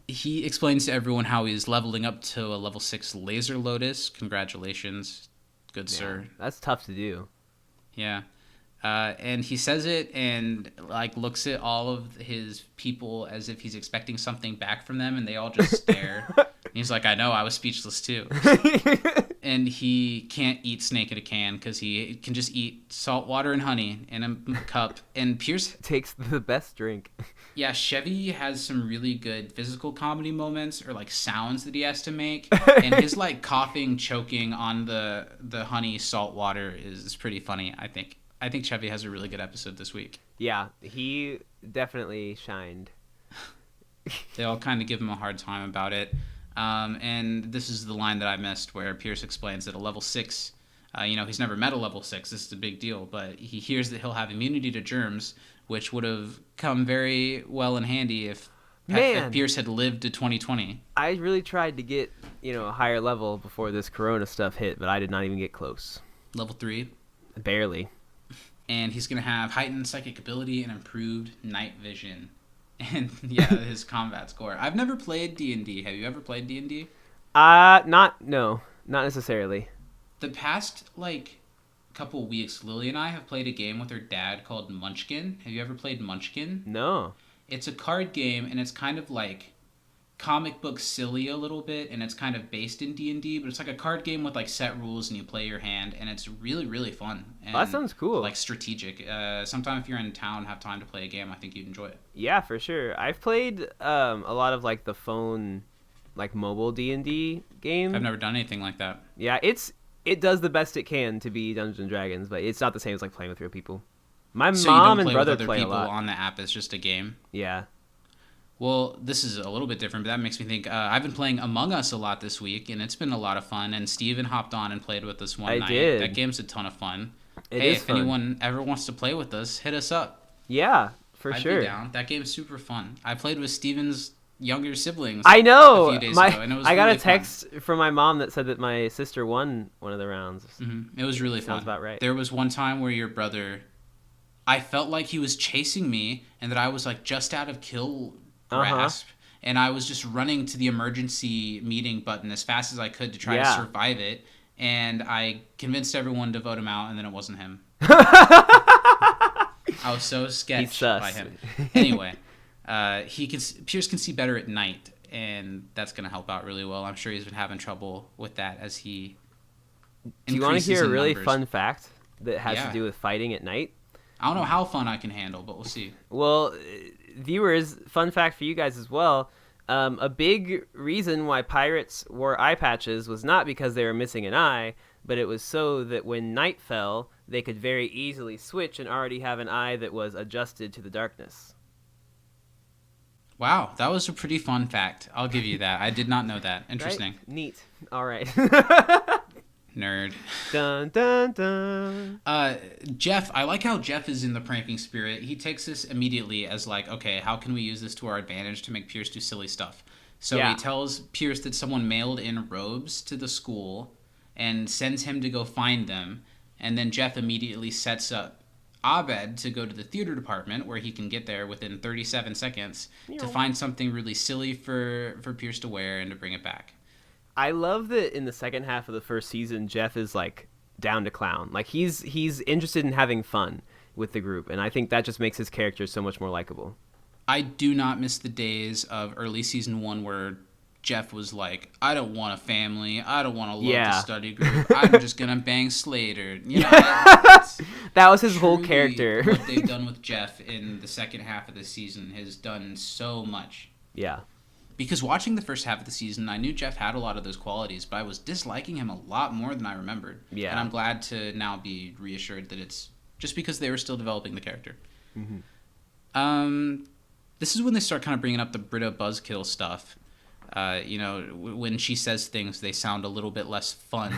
He explains to everyone how he's leveling up to a level 6 laser lotus. Congratulations, good sir. That's tough to do. Yeah. And he says it and like looks at all of his people as if he's expecting something back from them, and they all just stare. And he's like, I know, I was speechless too. And he can't eat snake in a can because he can just eat salt water and honey in a cup. And Pierce takes the best drink. Yeah, Chevy has some really good physical comedy moments or like sounds that he has to make. And his like coughing, choking on the honey salt water is pretty funny, I think. I think Chevy has a really good episode this week. Yeah, he definitely shined. They all kind of give him a hard time about it. And this is the line that I missed where Pierce explains that a level 6, he's never met a level 6. This is a big deal. But he hears that he'll have immunity to germs, which would have come very well in handy if Pierce had lived to 2020. I really tried to get, a higher level before this corona stuff hit, but I did not even get close. Level 3? Barely. And he's going to have heightened psychic ability and improved night vision. And, his combat score. I've never played D&D. Have you ever played D&D? Not necessarily. The past, couple weeks, Lily and I have played a game with her dad called Munchkin. Have you ever played Munchkin? No. It's a card game, and it's kind of like comic book silly a little bit, and it's kind of based in D&D, but it's like a card game with set rules, and you play your hand, and it's really, really fun. And, that sounds cool. Strategic. Sometime if you're in town, have time to play a game, I think you'd enjoy it. Yeah, for sure. I've played a lot of the phone, mobile D&D game. I've never done anything like that. Yeah, it does the best it can to be Dungeons & Dragons, but it's not the same as playing with real people. My mom and brother play a lot. On the app, it's just a game. Yeah. Well, this is a little bit different, but that makes me think. I've been playing Among Us a lot this week, and it's been a lot of fun. And Steven hopped on and played with us one night. I did. That game's a ton of fun. Hey, is if fun. anyone ever wants to play with us, hit us up. Yeah, for I'd sure. be down. That game's super fun. I played with Steven's younger siblings. I know. A few days ago, and it was I got really a text from my mom that said that my sister won one of the rounds. fun. It was really fun. Sounds about right. There was one time where your brother, I felt like he was chasing me, and that I was like just out of kill grasp, and I was just running to the emergency meeting button as fast as I could to try to survive it. And I convinced everyone to vote him out, and then it wasn't him. I was so sketched by him. Anyway, Pierce can see better at night, and that's going to help out really well. I'm sure he's been having trouble with that as he Do you want to hear a really numbers. fun fact that has Yeah. to do with fighting at night? I don't know how fun I can handle, but we'll see. Well, viewers, fun fact for you guys as well. A big reason why pirates wore eye patches was not because they were missing an eye, but it was so that when night fell, they could very easily switch and already have an eye that was adjusted to the darkness. Wow, that was a pretty fun fact. I'll give you that. I did not know that. Interesting. Right? Neat. All right. Nerd. Dun, dun, dun. Jeff, I like how Jeff is in the pranking spirit. He takes this immediately as like, okay, how can we use this to our advantage to make Pierce do silly stuff? So Yeah. he tells Pierce that someone mailed in robes to the school and sends him to go find them. And then Jeff immediately sets up Abed to go to the theater department where he can get there within 37 seconds to find something really silly for Pierce to wear and to bring it back. I love that in the second half of the first season, Jeff is like down to clown. Like he's interested in having fun with the group, and I think that just makes his character so much more likable. I do not miss the days of early season 1 where Jeff was like, I don't want a family, I don't want to love the study group, I'm just gonna bang Slater. You know, That was his whole truly character. What they've done with Jeff in the second half of the season has done so much. Yeah. Because watching the first half of the season, I knew Jeff had a lot of those qualities, but I was disliking him a lot more than I remembered. Yeah. And I'm glad to now be reassured that it's just because they were still developing the character. Mm-hmm. This is when they start kind of bringing up the Britta buzzkill stuff. When she says things, they sound a little bit less fun.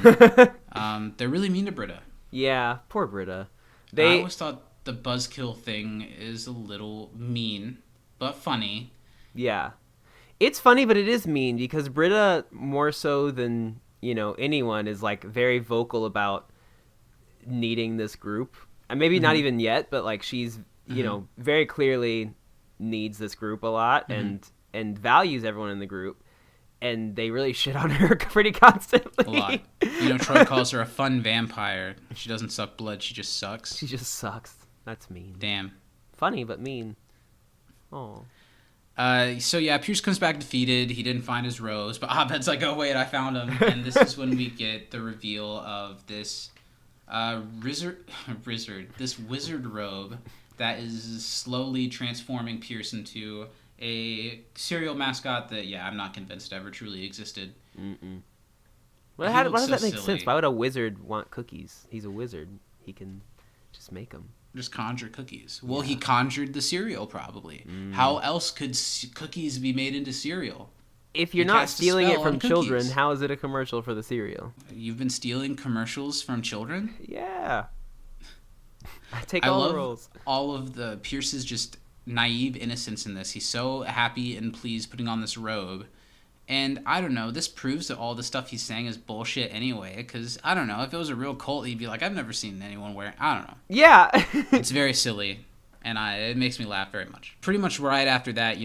They're really mean to Britta. Yeah, poor Britta. I always thought the buzzkill thing is a little mean, but funny. Yeah. It's funny, but it is mean because Britta, more so than, anyone, is like very vocal about needing this group. And maybe not even yet, but like she's, very clearly needs this group a lot and values everyone in the group. And they really shit on her pretty constantly. A lot. Troy calls her a fun vampire. She doesn't suck blood, she just sucks. She just sucks. That's mean. Damn. Funny, but mean. Oh. Pierce comes back defeated. He didn't find his rose, but Abed's like, oh wait, I found him. And this is when we get the reveal of this wizard robe that is slowly transforming Pierce into a cereal mascot that, I'm not convinced ever truly existed. Well, He why looks does so that make silly. sense? Why would a wizard want cookies? He's a wizard. He can just make them. Just conjure cookies. Well, he conjured the cereal, probably. How else could cookies be made into cereal? If you're He not cast a stealing it spell from on children, cookies. how is it a commercial for the cereal? You've been stealing commercials from children? Yeah. I take I all love the roles. all of the Pierce's just naive innocence in this. He's so happy and pleased putting on this robe. And I don't know, this proves that all the stuff he's saying is bullshit anyway, because I don't know, if it was a real cult, he'd be like, I've never seen anyone wear, I don't know. Yeah. It's very silly, and it makes me laugh very much. Pretty much right after that,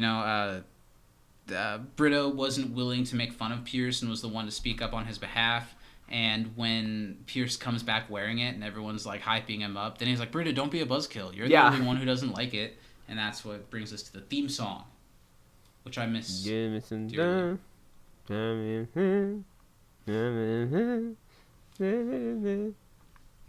Britta wasn't willing to make fun of Pierce and was the one to speak up on his behalf. And when Pierce comes back wearing it and everyone's like hyping him up, then he's like, Britta, don't be a buzzkill. You're the only one who doesn't like it. And that's what brings us to the theme song, which I miss dearly.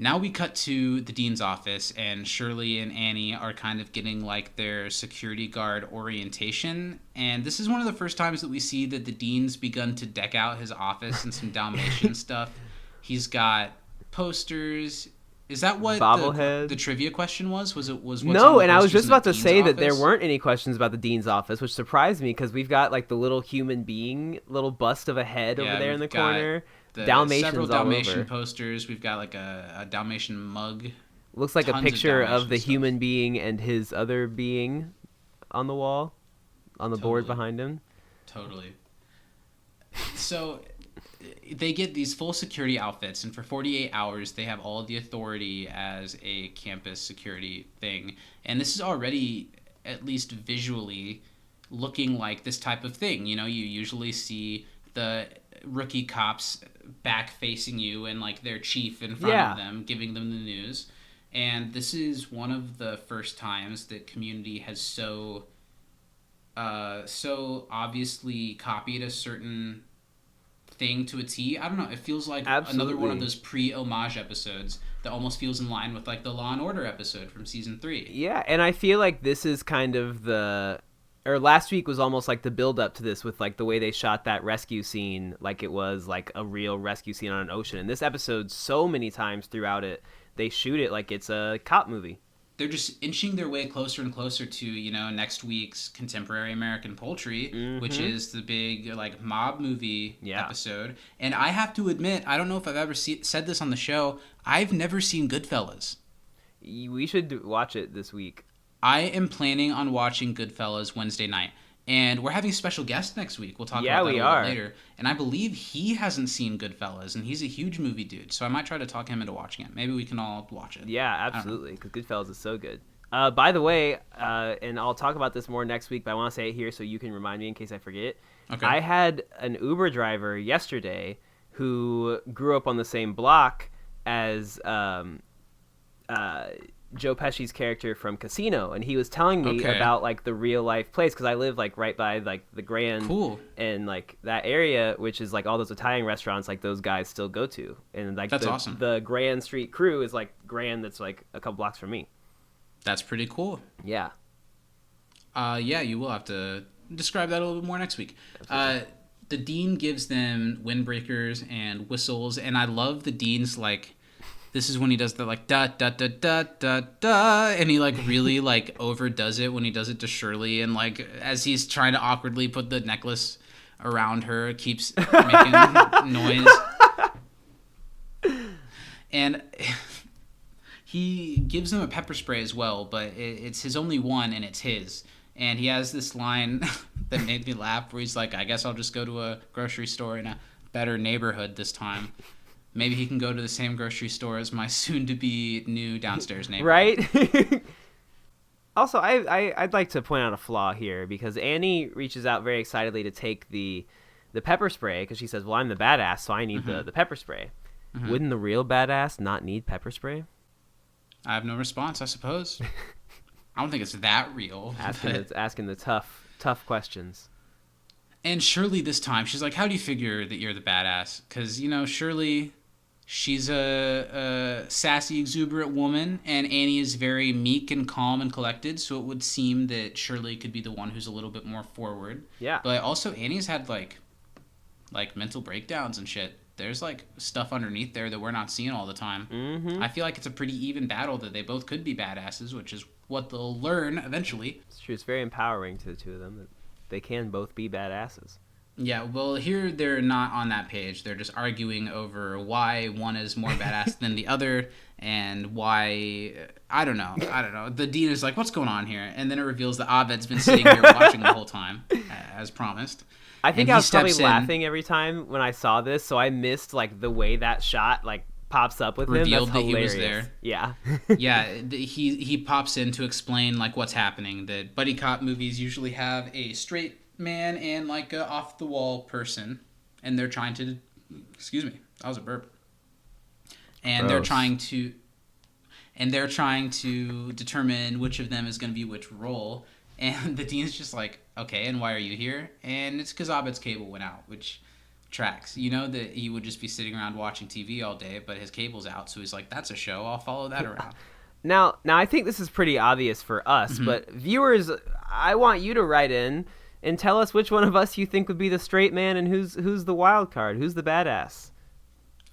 Now we cut to the dean's office, and Shirley and Annie are kind of getting like their security guard orientation. And this is one of the first times that we see that the dean's begun to deck out his office and some Dalmatian stuff. He's got posters. Is that what the trivia question was? Was what's No, and I was posters just in the about to dean's say that there office? weren't any questions about the dean's office, which surprised me because we've got like the little human being, little bust of a head over there in the we've got corner. several Dalmatians all Dalmatian over. posters. We've got like a Dalmatian mug Looks like a Tons picture of Dalmatian the stuff. human being and his other being on the wall, on the board Totally. behind him. Totally. So they get these full security outfits, and for 48 hours they have all of the authority as a campus security thing. And this is already, at least visually, looking like this type of thing. You know, you usually see the rookie cops back facing you and like their chief in front of them, giving them the news. And this is one of the first times that Community has so obviously copied a certain thing to a T. I don't know. It feels like another one of those pre-homage episodes that almost feels in line with like the Law and Order episode from season 3. Yeah, and I feel like this is kind of or last week was almost like the build up to this with like the way they shot that rescue scene, like it was like a real rescue scene on an ocean. And this episode, so many times throughout it, they shoot it like it's a cop movie. They're just inching their way closer and closer to, you know, next week's Contemporary American Poultry, which is the big, like, mob movie episode. And I have to admit, I don't know if I've ever said this on the show, I've never seen Goodfellas. We should watch it this week. I am planning on watching Goodfellas Wednesday night. And we're having a special guest next week. We'll talk about that a little bit later. And I believe he hasn't seen Goodfellas, and he's a huge movie dude. So I might try to talk him into watching it. Maybe we can all watch it. Yeah, absolutely, because Goodfellas is so good. By the way, and I'll talk about this more next week, but I want to say it here so you can remind me in case I forget. Okay. I had an Uber driver yesterday who grew up on the same block as Joe Pesci's character from Casino, and he was telling me about like the real life place, because I live like right by like the Grand and like that area, which is like all those Italian restaurants like those guys still go to, and like that's awesome. The Grand Street crew is like Grand, that's like a couple blocks from me. That's pretty cool. Yeah. Yeah, you will have to describe that a little bit more next week. The dean gives them windbreakers and whistles, and I love the dean's like. This is when he does the like da da da da da da, and he like really like overdoes it when he does it to Shirley, and like as he's trying to awkwardly put the necklace around her, keeps making noise. And he gives them a pepper spray as well, but it's his only one, and it's his. And he has this line that made me laugh, where he's like, "I guess I'll just go to a grocery store in a better neighborhood this time." Maybe he can go to the same grocery store as my soon-to-be new downstairs neighbor. Right? Also, I'd like to point out a flaw here, because Annie reaches out very excitedly to take the pepper spray, because she says, well, I'm the badass, so I need the pepper spray. Wouldn't the real badass not need pepper spray? I have no response, I suppose. I don't think it's that real. Asking the tough questions. And Shirley this time, she's like, how do you figure that you're the badass? Because, you know, Shirley, she's a sassy, exuberant woman, and Annie is very meek and calm and collected, so it would seem that Shirley could be the one who's a little bit more forward. Yeah. But also, Annie's had, like mental breakdowns and shit. There's, like, stuff underneath there that we're not seeing all the time. Mm-hmm. I feel like it's a pretty even battle that they both could be badasses, which is what they'll learn eventually. It's true. It's very empowering to the two of them that they can both be badasses. Yeah, well, here they're not on that page. They're just arguing over why one is more badass than the other, and why, I don't know. The dean is like, what's going on here? And then it reveals that Abed's been sitting here watching the whole time, as promised. I think I was probably laughing every time when I saw this, so I missed like the way that shot like pops up with revealed him. That's that hilarious. He was there. Yeah. Yeah, he pops in to explain like what's happening. That buddy cop movies usually have a straight man and like a off the wall person, and they're trying to, excuse me, that was a burp. And they're trying to determine which of them is going to be which role. And the dean's just like, okay, and why are you here? And it's because Abed's cable went out, which tracks. You know that he would just be sitting around watching TV all day, but his cable's out, so he's like, that's a show, I'll follow that around. Now I think this is pretty obvious for us, but viewers, I want you to write in and tell us which one of us you think would be the straight man and who's the wild card, who's the badass.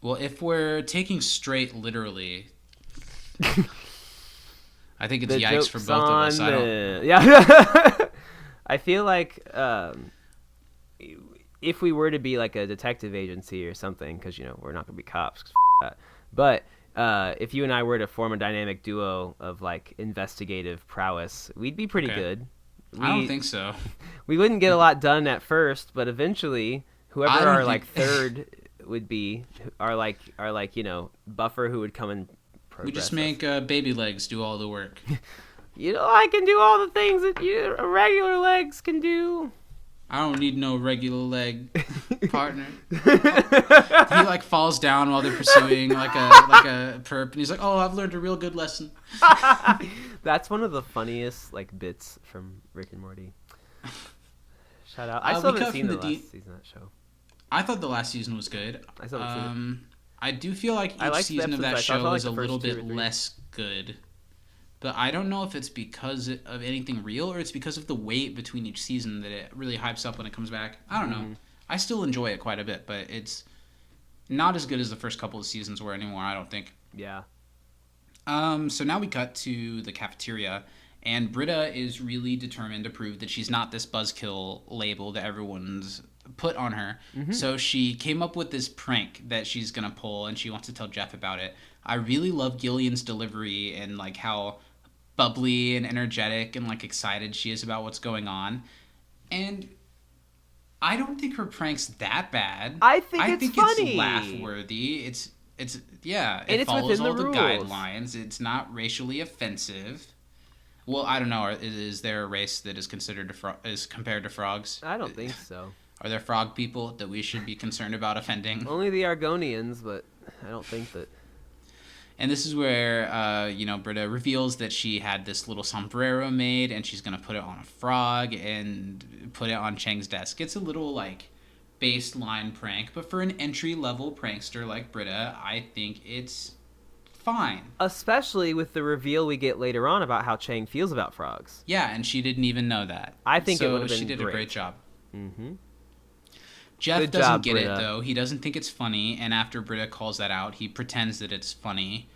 Well, if we're taking straight literally, I think it's the yikes for both of us. Yeah. I feel like if we were to be like a detective agency or something, because, you know, we're not going to be cops, but if you and I were to form a dynamic duo of like investigative prowess, we'd be pretty good. I don't think so. We wouldn't get a lot done at first, but eventually, whoever our like third would be, our like buffer who would come and progress. We just make baby legs do all the work. I can do all the things that regular legs can do. I don't need no regular leg partner. He like falls down while they're pursuing like a perp, and he's like, "Oh, I've learned a real good lesson." That's one of the funniest like bits from Rick and Morty. Shout out! I still haven't seen the last season of that show. I thought the last season was good. I still haven't seen it. I do feel like each season of that show was a little bit less good. But I don't know if it's because of anything real or it's because of the wait between each season that it really hypes up when it comes back. I don't know. I still enjoy it quite a bit, but it's not as good as the first couple of seasons were anymore, I don't think. Yeah. So now we cut to the cafeteria, and Britta is really determined to prove that she's not this buzzkill label that everyone's put on her. So she came up with this prank that she's going to pull, and she wants to tell Jeff about it. I really love Gillian's delivery and like how bubbly and energetic and like excited she is about what's going on. And I don't think her prank's that bad. I think it's funny. It's laugh worthy. It it's follows all within the the guidelines. It's not racially offensive. Well, I don't know. Is there a race that is considered is compared to frogs? I don't think so. Are there frog people that we should be concerned about offending? Only the Argonians, but I don't think that. And this is where, Britta reveals that she had this little sombrero made, and she's going to put it on a frog and put it on Chang's desk. It's a little, like, baseline prank, but for an entry-level prankster like Britta, I think it's fine. Especially with the reveal we get later on about how Chang feels about frogs. Yeah, and she didn't even know that. I think it would have been she did great. A great job. Mm-hmm. Jeff doesn't get it, though. He doesn't think it's funny, and after Britta calls that out, he pretends that it's funny.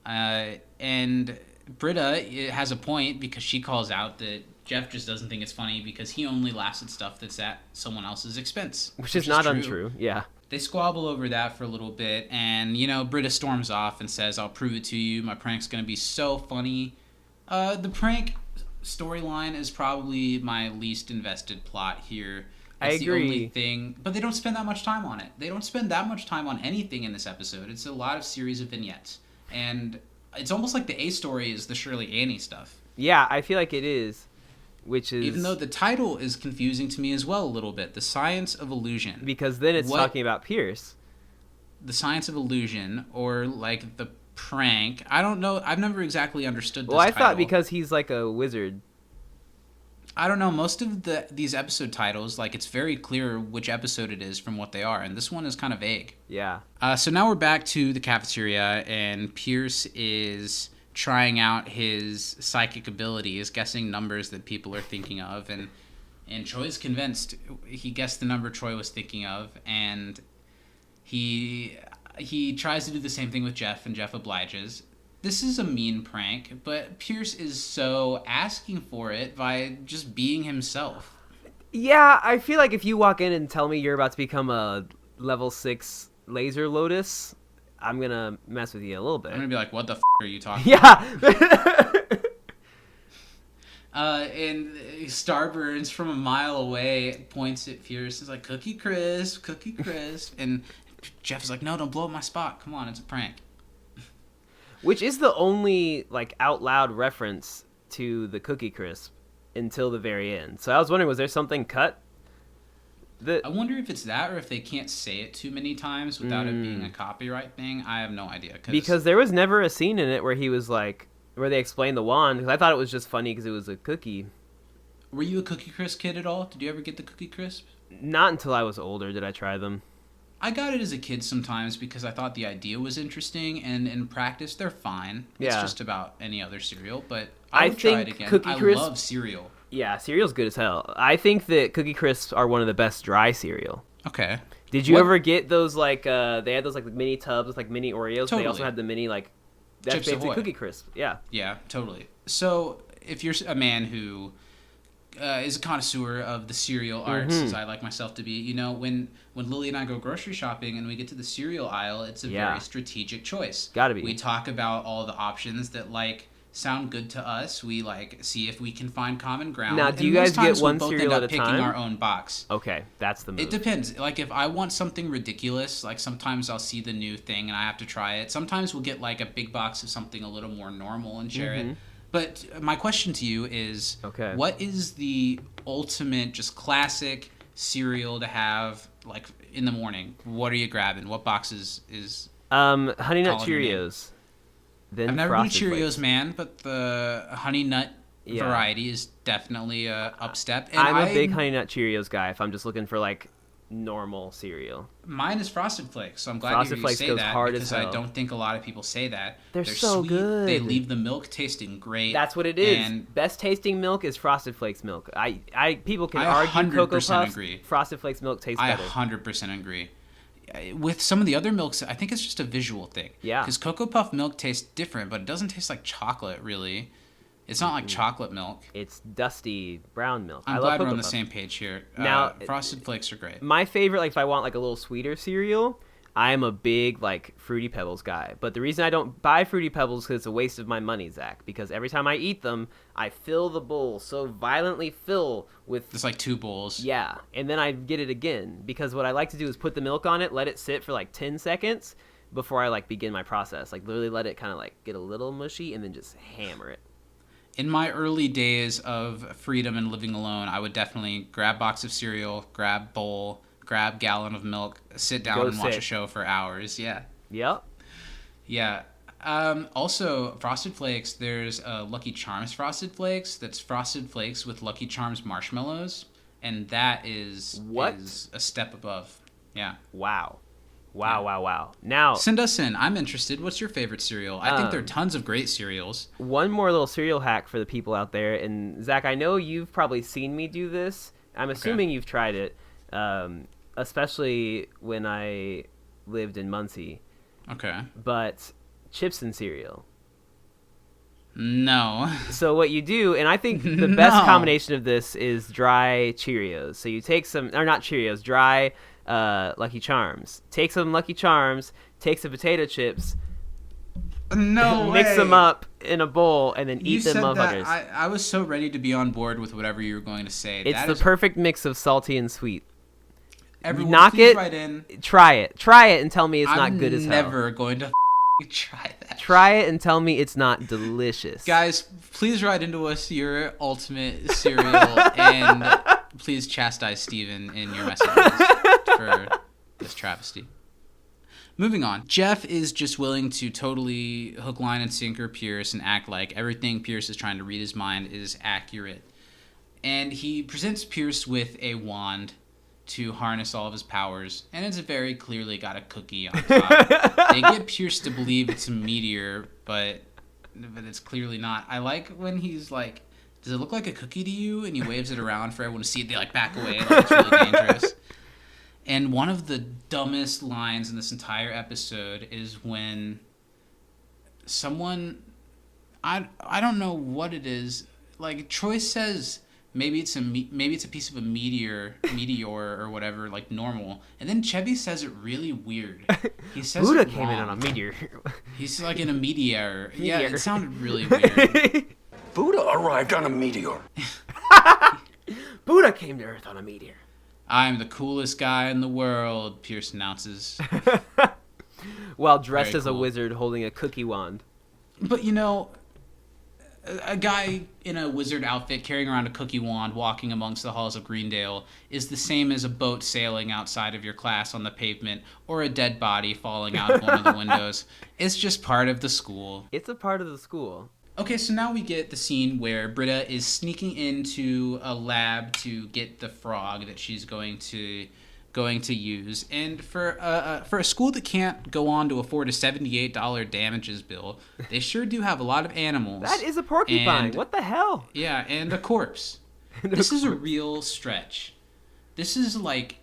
And Britta has a point because she calls out that Jeff just doesn't think it's funny because he only laughs at stuff that's at someone else's expense. Which is not untrue, yeah. They squabble over that for a little bit, and, Britta storms off and says, "I'll prove it to you. My prank's going to be so funny." The prank storyline is probably my least invested plot here. I agree. The only thing, but they don't spend that much time on it. They don't spend that much time on anything in this episode. It's a lot of series of vignettes. And it's almost like the A story is the Shirley Annie stuff. Yeah, I feel like it is, which is... Even though the title is confusing to me as well a little bit. The Science of Illusion. Because then it's talking about Pierce. The Science of Illusion, or like the prank. I don't know. I've never exactly understood this title. Thought because he's like a wizard. I don't know. Most of these episode titles, like, it's very clear which episode it is from what they are, and this one is kind of vague. Yeah. So now we're back to the cafeteria, and Pierce is trying out his psychic abilities, guessing numbers that people are thinking of, and Troy's convinced. He guessed the number Troy was thinking of, and he tries to do the same thing with Jeff, and Jeff obliges. This is a mean prank, but Pierce is so asking for it by just being himself. Yeah, I feel like if you walk in and tell me you're about to become a level 6 laser lotus, I'm going to mess with you a little bit. I'm going to be like, what the are you talking about? And Starburns from a mile away points at Pierce. He's like, Cookie Crisp. And Jeff's like, no, don't blow up my spot. Come on, it's a prank. Which is the only, like, out loud reference to the Cookie Crisp until the very end. So I was wondering, was there something cut? I wonder if it's that or if they can't say it too many times without it being a copyright thing. I have no idea. Because there was never a scene in it where he was like, where they explained the wand. Because I thought it was just funny because it was a cookie. Were you a Cookie Crisp kid at all? Did you ever get the Cookie Crisp? Not until I was older did I try them. I got it as a kid sometimes because I thought the idea was interesting, and in practice, they're fine. It's just about any other cereal, but I would try it again. I love cereal. Yeah, cereal's good as hell. I think that Cookie Crisps are one of the best dry cereal. Okay. Did you ever get those, like, they had those, like, mini tubs with, like, mini Oreos? Totally. They also had the mini, like, that's Chips basically Ahoy. Cookie Crisp. Yeah. Yeah, totally. So, if you're a man who is a connoisseur of the cereal arts, as I like myself to be. You know, when Lily and I go grocery shopping and we get to the cereal aisle, it's a very strategic choice. Gotta be. We talk about all the options that like sound good to us. We like see if we can find common ground. Now, do you guys get one cereal at a time? Picking our own box. Okay, that's the move. It depends. Like if I want something ridiculous, like sometimes I'll see the new thing and I have to try it. Sometimes we'll get like a big box of something a little more normal and share it. But my question to you is, what is the ultimate, just classic cereal to have like in the morning? What are you grabbing? What boxes is? Honey Nut Cheerios. Then I've never been a Frosted Cheerios Flakes. Man, but the Honey Nut variety is definitely a upstep. And I'm a big Honey Nut Cheerios guy. If I'm just looking for like normal cereal. Mine is Frosted Flakes, so I'm glad Frosted you Flakes say goes that hard because as hell. I don't think a lot of people say that. They're so sweet. good. They leave the milk tasting great. That's what it is. And Best tasting milk is Frosted Flakes milk. People can I argue Cocoa 100% Puffs. agree. Frosted Flakes milk tastes I better. 100% agree. With some of the other milks, I think it's just a visual thing. Yeah. Because Cocoa Puff milk tastes different, but it doesn't taste like chocolate, really. It's not like chocolate milk. It's dusty brown milk. I'm I glad love we're Cocoa on the Puffs. same page here. Now, Frosted Flakes are great. My favorite, like if I want like a little sweeter cereal, I am a big like Fruity Pebbles guy. But the reason I don't buy Fruity Pebbles is because it's a waste of my money, Zach. Because every time I eat them, I fill the bowl so violently with It's like 2 bowls. yeah, and then I get it again because what I like to do is put the milk on it, let it sit for like 10 seconds before I like begin my process. Like literally let it kind of like get a little mushy and then just hammer it. In my early days of freedom and living alone, I would definitely grab box of cereal, grab bowl, grab gallon of milk, sit down and watch a show for hours. Yeah. Yep. Yeah. Also, Frosted Flakes, there's Lucky Charms Frosted Flakes. That's Frosted Flakes with Lucky Charms marshmallows. And that is a step above. Yeah. Wow. Now, Send us in. I'm interested. What's your favorite cereal? I think there are tons of great cereals. one more little cereal hack for the people out there. And Zach, I know you've probably seen me do this. I'm assuming you've tried it, especially when I lived in Muncie. Okay. But chips and cereal. No. So what you do, and I think the best combination of this is dry Cheerios. So you take some, or not Cheerios, dry Lucky Charms. Take some Lucky Charms, take some potato chips, mix them up in a bowl, and then eat them motherfuckers. I was so ready to be on board with whatever you were going to say. It's the perfect mix of salty and sweet. Everyone, knock please it, write in. Try it, and tell me it's not good as hell. I'm never going to try that. Try it and tell me it's not delicious. Guys, please write into us your ultimate cereal and please chastise Steven in your messages for this travesty. Moving on. Jeff is just willing to totally hook, line, and sinker Pierce and act like everything Pierce is trying to read his mind is accurate. And he presents Pierce with a wand to harness all of his powers, and it's very clearly got a cookie on top. They get Pierce to believe it's a meteor, but it's clearly not. I like when he's like, does it look like a cookie to you? And he waves it around for everyone to see it. They like back away, like it's really dangerous. And one of the dumbest lines in this entire episode is when someone, I don't know what it is, like Troy says, maybe it's a piece of a meteor or whatever, like normal. And then Chevy says it really weird. He says Buddha it came in wrong. on a meteor. He's like in a meteor. Yeah, it sounded really weird. Buddha arrived on a meteor. Buddha came to Earth on a meteor. I'm the coolest guy in the world, Pierce announces. While dressed Very as a cool. wizard holding a cookie wand. But you know, a guy in a wizard outfit carrying around a cookie wand walking amongst the halls of Greendale is the same as a boat sailing outside of your class on the pavement or a dead body falling out of one of the windows. It's just part of the school. It's a part of the school. Okay, so now we get the scene where Britta is sneaking into a lab to get the frog that she's going to use. And for a school that can't go on to afford a $78 damages bill, they sure do have a lot of animals. That is a porcupine. And- What the hell? Yeah, and a corpse. This is a real stretch. This is like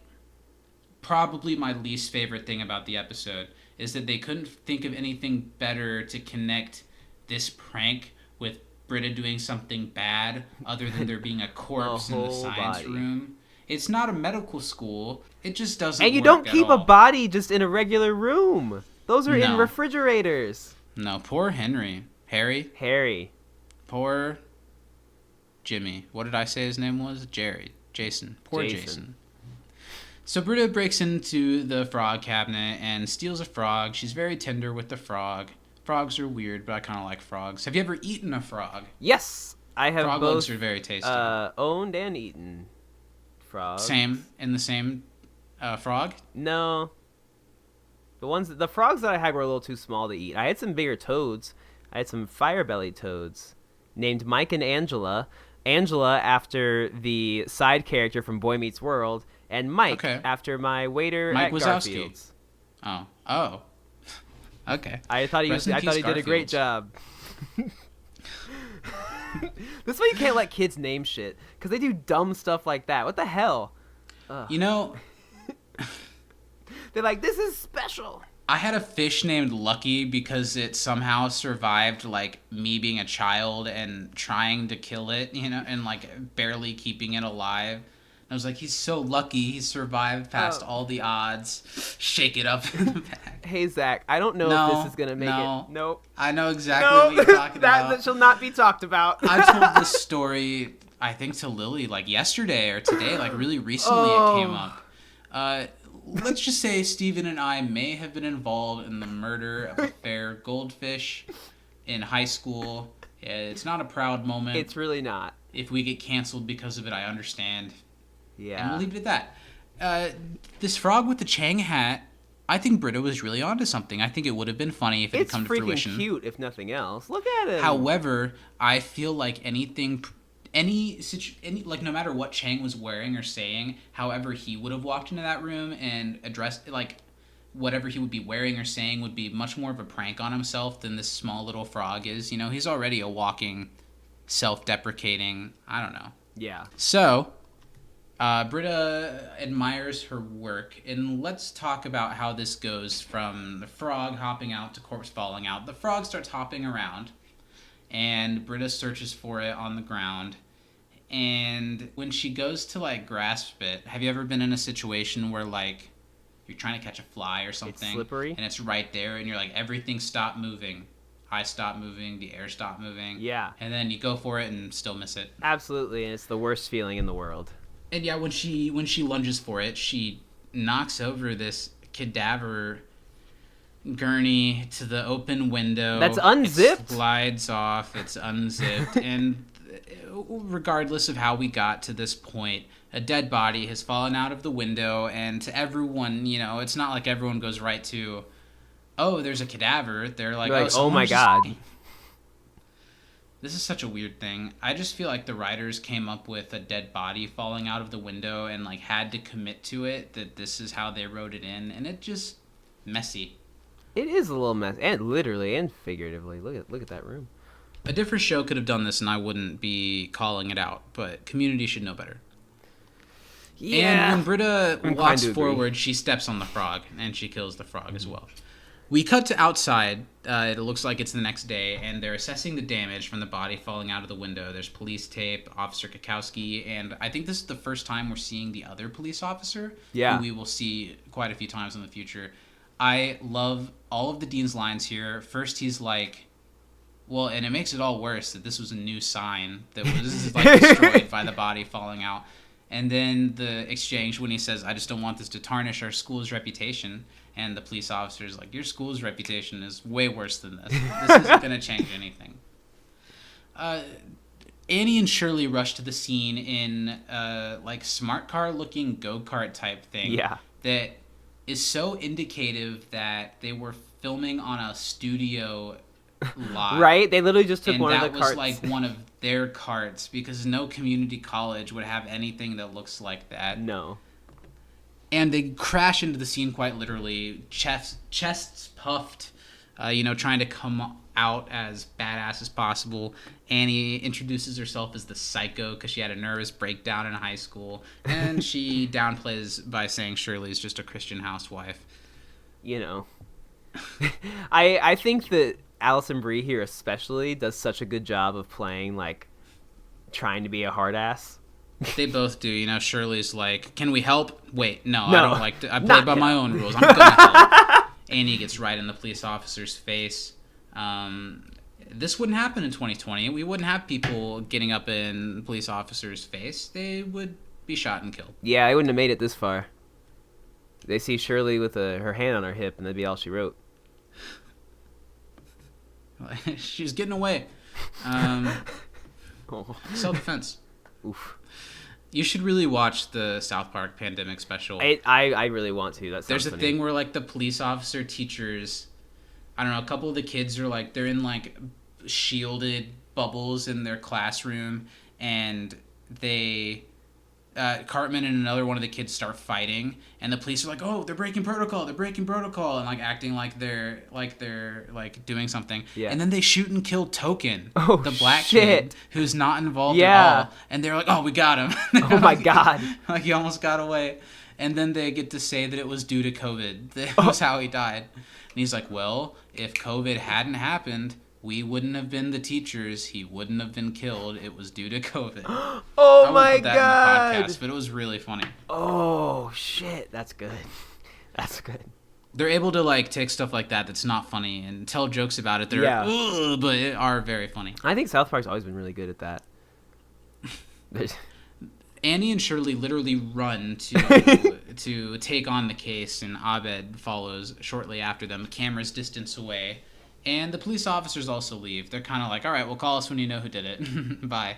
probably my least favorite thing about the episode is that they couldn't think of anything better to connect this prank with Britta doing something bad other than there being a corpse in the science body. room. It's not a medical school. It just doesn't And you work don't at keep all. a body just in a regular room. Those are in No. refrigerators. No, poor Harry. Poor Jimmy. What did I say his name was? Jason. Poor Jason. So Britta breaks into the frog cabinet and steals a frog. She's very tender with the frog. Frogs are weird, but I kind of like frogs. Have you ever eaten a frog? Yes, I have Frog both legs are very tasty. owned and eaten frogs. Same frog? No. The frogs that I had were a little too small to eat. I had some bigger toads. I had some fire-bellied toads named Mike and Angela. Angela after the side character from Boy Meets World, and Mike after my waiter Mike at Wazowski. Garfield's. Oh. Okay. I thought he did a great job. This is why you can't let kids name shit, because they do dumb stuff like that. What the hell? Ugh. You know, they're like, this is special. I had a fish named Lucky because it somehow survived, like, me being a child and trying to kill it, and, like, barely keeping it alive. And I was like, he's so lucky he survived past all the odds. Shake it up in the back. Hey, Zach, I don't know if this is going to make it. Nope. I know exactly what you're talking about. That shall not be talked about. I told this story, I think, to Lily, like, yesterday or today. Like, really recently it came up. Let's just say Steven and I may have been involved in the murder of a fair goldfish in high school. It's not a proud moment. It's really not. If we get canceled because of it, I understand. Yeah. And we'll leave it at that. This frog with the Chang hat, I think Britta was really onto something. I think it would have been funny if it had come to fruition. It's freaking cute, if nothing else. Look at it. However, I feel like like no matter what Chang was wearing or saying, however he would have walked into that room and addressed, like, whatever he would be wearing or saying would be much more of a prank on himself than this small little frog is. He's already a walking, self-deprecating, I don't know. Yeah. So, Britta admires her work, and let's talk about how this goes from the frog hopping out to corpse falling out. The frog starts hopping around, and Britta searches for it on the ground. And when she goes to, like, grasp it, have you ever been in a situation where, like, you're trying to catch a fly or something? It's slippery. And it's right there, and you're like, everything stopped moving. I stopped moving, the air stopped moving. Yeah. And then you go for it and still miss it. Absolutely, and it's the worst feeling in the world. And yeah, when she lunges for it, she knocks over this cadaver gurney to the open window. That's unzipped? It slides off. It's unzipped. And regardless of how we got to this point, a dead body has fallen out of the window. And to everyone, it's not like everyone goes right to, oh, there's a cadaver. They're like, oh my God. This is such a weird thing. I just feel like the writers came up with a dead body falling out of the window and, like, had to commit to it, that this is how they wrote it in, and it just messy. It is a little messy, and literally and figuratively. Look at that room. A different show could have done this, and I wouldn't be calling it out, but Community should know better. Yeah. And when Britta walks forward, she steps on the frog, and she kills the frog as well. We cut to outside. It looks like it's the next day, and they're assessing the damage from the body falling out of the window. There's police tape, Officer Kakowski, and I think this is the first time we're seeing the other police officer, who we will see quite a few times in the future. I love all of the Dean's lines here. First, he's like, well, and it makes it all worse that this was a new sign that was like destroyed by the body falling out. And then the exchange when he says, I just don't want this to tarnish our school's reputation. And the police officer's like, your school's reputation is way worse than this. This isn't going to change anything. Annie and Shirley rush to the scene in like smart car looking go-kart type thing. Yeah. That is so indicative that they were filming on a studio lot. Right? They literally just took one of the carts. And that was like one of their carts, because no community college would have anything that looks like that. No. And they crash into the scene quite literally, chests puffed, trying to come out as badass as possible. Annie introduces herself as the psycho because she had a nervous breakdown in high school. And she downplays by saying Shirley's just a Christian housewife. I think that Alison Brie here especially does such a good job of playing like trying to be a hard ass. They both do. You know, Shirley's like, "Can we help?" Wait, no, No, I don't like to. I play not by him. my own rules. I'm gonna help. Annie gets right in the police officer's face. This wouldn't happen in 2020. We wouldn't have people getting up in police officers' face. They would be shot and killed. Yeah, I wouldn't have made it this far. They see Shirley with her hand on her hip, and that'd be all she wrote. She's getting away. Oh. Self-defense. Oof. You should really watch the South Park pandemic special. I really want to. There's a thing where like the police officer teachers, I don't know, a couple of the kids are like, they're in like shielded bubbles in their classroom, and they Cartman and another one of the kids start fighting, and the police are like, "Oh, they're breaking protocol, and like acting like they're like doing something." Yeah. And then they shoot and kill Token, Oh, the black shit. kid who's not involved Yeah. at all. And they're like, "Oh, we got him." Oh my god. Like he almost got away. And then they get to say that it was due to COVID. That was how he died. And he's like, "Well, if COVID hadn't happened, we wouldn't have been the teachers. He wouldn't have been killed. It was due to COVID." Oh I my won't put that god. in the podcast, but it was really funny. Oh shit, that's good. That's good. They're able to like take stuff like that that's not funny and tell jokes about it. They're Yeah. but it are very funny. I think South Park's always been really good at that. Annie and Shirley literally run to take on the case, and Abed follows shortly after them. Cameras distance away, and the police officers also leave. They're kind of like, "All right, well, call us when you know who did it." Bye.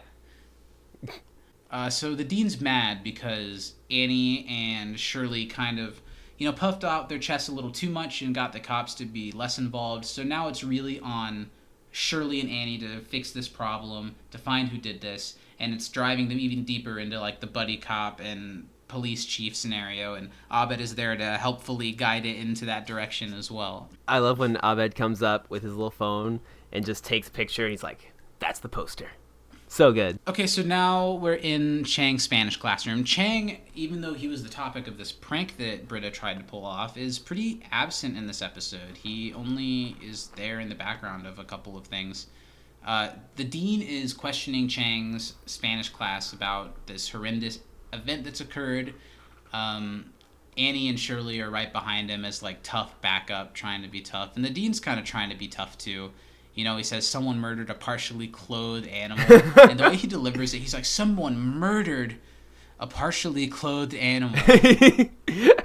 So the dean's mad because Annie and Shirley kind of, puffed out their chests a little too much and got the cops to be less involved. So now it's really on Shirley and Annie to fix this problem, to find who did this, and it's driving them even deeper into like the buddy cop and police chief scenario, and Abed is there to helpfully guide it into that direction as well. I love when Abed comes up with his little phone and just takes a picture and he's like, "That's the poster." So good. Okay, so now we're in Chang's Spanish classroom. Chang, even though he was the topic of this prank that Britta tried to pull off, is pretty absent in this episode. He only is there in the background of a couple of things. The dean is questioning Chang's Spanish class about this horrendous event that's occurred. Annie and Shirley are right behind him as like tough backup, trying to be tough. And the dean's kind of trying to be tough too. He says someone murdered a partially clothed animal. And the way he delivers it, he's like, "Someone murdered a partially clothed animal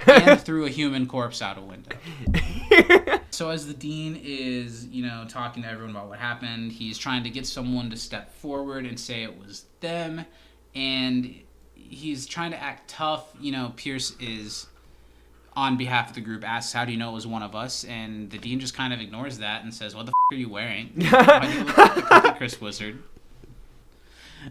and threw a human corpse out a window." So as the dean is, talking to everyone about what happened, he's trying to get someone to step forward and say it was them. And he's trying to act tough. Pierce is, on behalf of the group, asks, "How do you know it was one of us?" And the dean just kind of ignores that and says, "What the are you wearing? Why do you look like the Cookie Crisp wizard?"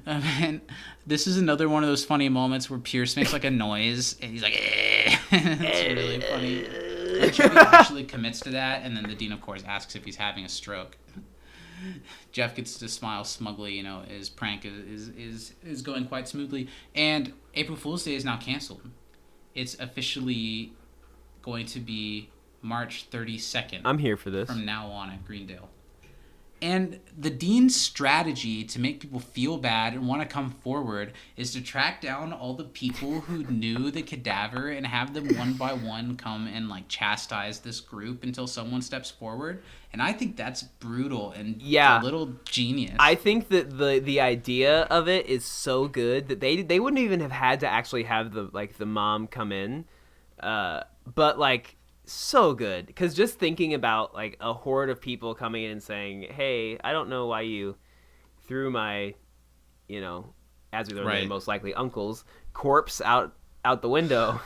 And this is another one of those funny moments where Pierce makes like a noise and he's like, "Eh." It's really funny. And Chevy actually commits to that, and then the dean, of course, asks if he's having a stroke. Jeff gets to smile smugly. His prank is going quite smoothly. And April Fool's Day is now canceled. It's officially going to be March 32nd. I'm here for this. From now on at Greendale. And the dean's strategy to make people feel bad and want to come forward is to track down all the people who knew the cadaver and have them one by one come and like chastise this group until someone steps forward. And I think that's brutal and a little genius. I think that the idea of it is so good that they wouldn't even have had to actually have the mom come in, but like so good, because just thinking about like a horde of people coming in and saying, "Hey, I don't know why you threw my, as we learned, most likely uncle's corpse out the window,"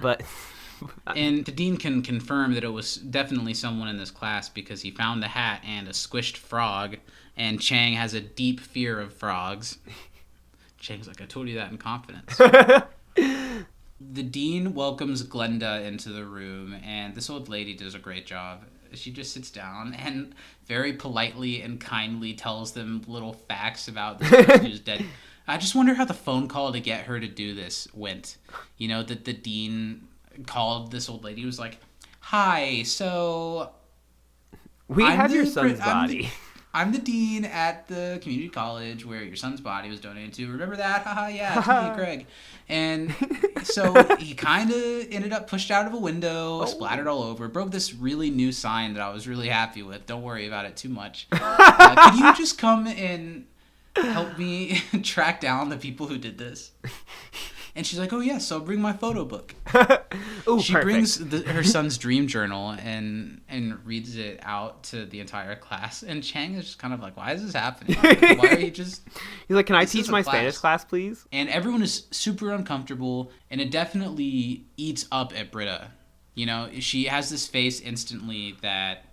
but. And the dean can confirm that it was definitely someone in this class because he found the hat and a squished frog, and Chang has a deep fear of frogs. Chang's like, "I told you that in confidence." The dean welcomes Glenda into the room, and this old lady does a great job. She just sits down and very politely and kindly tells them little facts about this person who's dead. I just wonder how the phone call to get her to do this went. That the dean called this old lady, who was like, "Hi, so We have your son's body. I'm the dean at the community college where your son's body was donated to. Remember that? Haha, yeah, it's me, Craig. And so he kind of ended up pushed out of a window, splattered all over, broke this really new sign that I was really happy with. Don't worry about it too much. Could you just come and help me track down the people who did this? And she's like, oh, yes, I'll bring my photo book. Ooh, she brings her son's dream journal and reads it out to the entire class. And Chang is just kind of like, why is this happening? Like, why are you just... He's like, can I teach my Spanish class, please? And everyone is super uncomfortable, and it definitely eats up at Britta. You know, she has this face instantly that,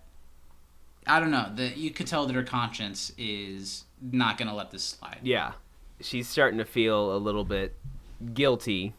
I don't know, that you could tell that her conscience is not going to let this slide. Yeah. She's starting to feel a little bit guilty.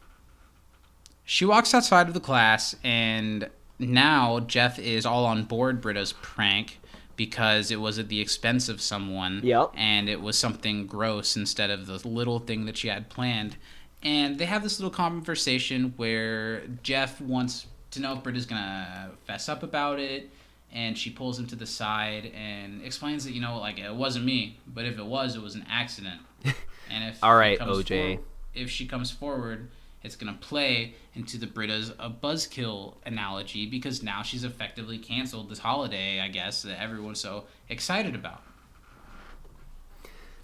She walks outside of the class, and now Jeff is all on board Britta's prank because it was at the expense of someone. Yep. And it was something gross instead of the little thing that she had planned. And they have this little conversation where Jeff wants to know if Britta's gonna fess up about it, and she pulls him to the side and explains that, you know, like, it wasn't me, but if it was an accident. And if all right, OJ. If she comes forward, it's going to play into the Britta's a buzzkill analogy, because now she's effectively canceled this holiday, I guess, that everyone's so excited about.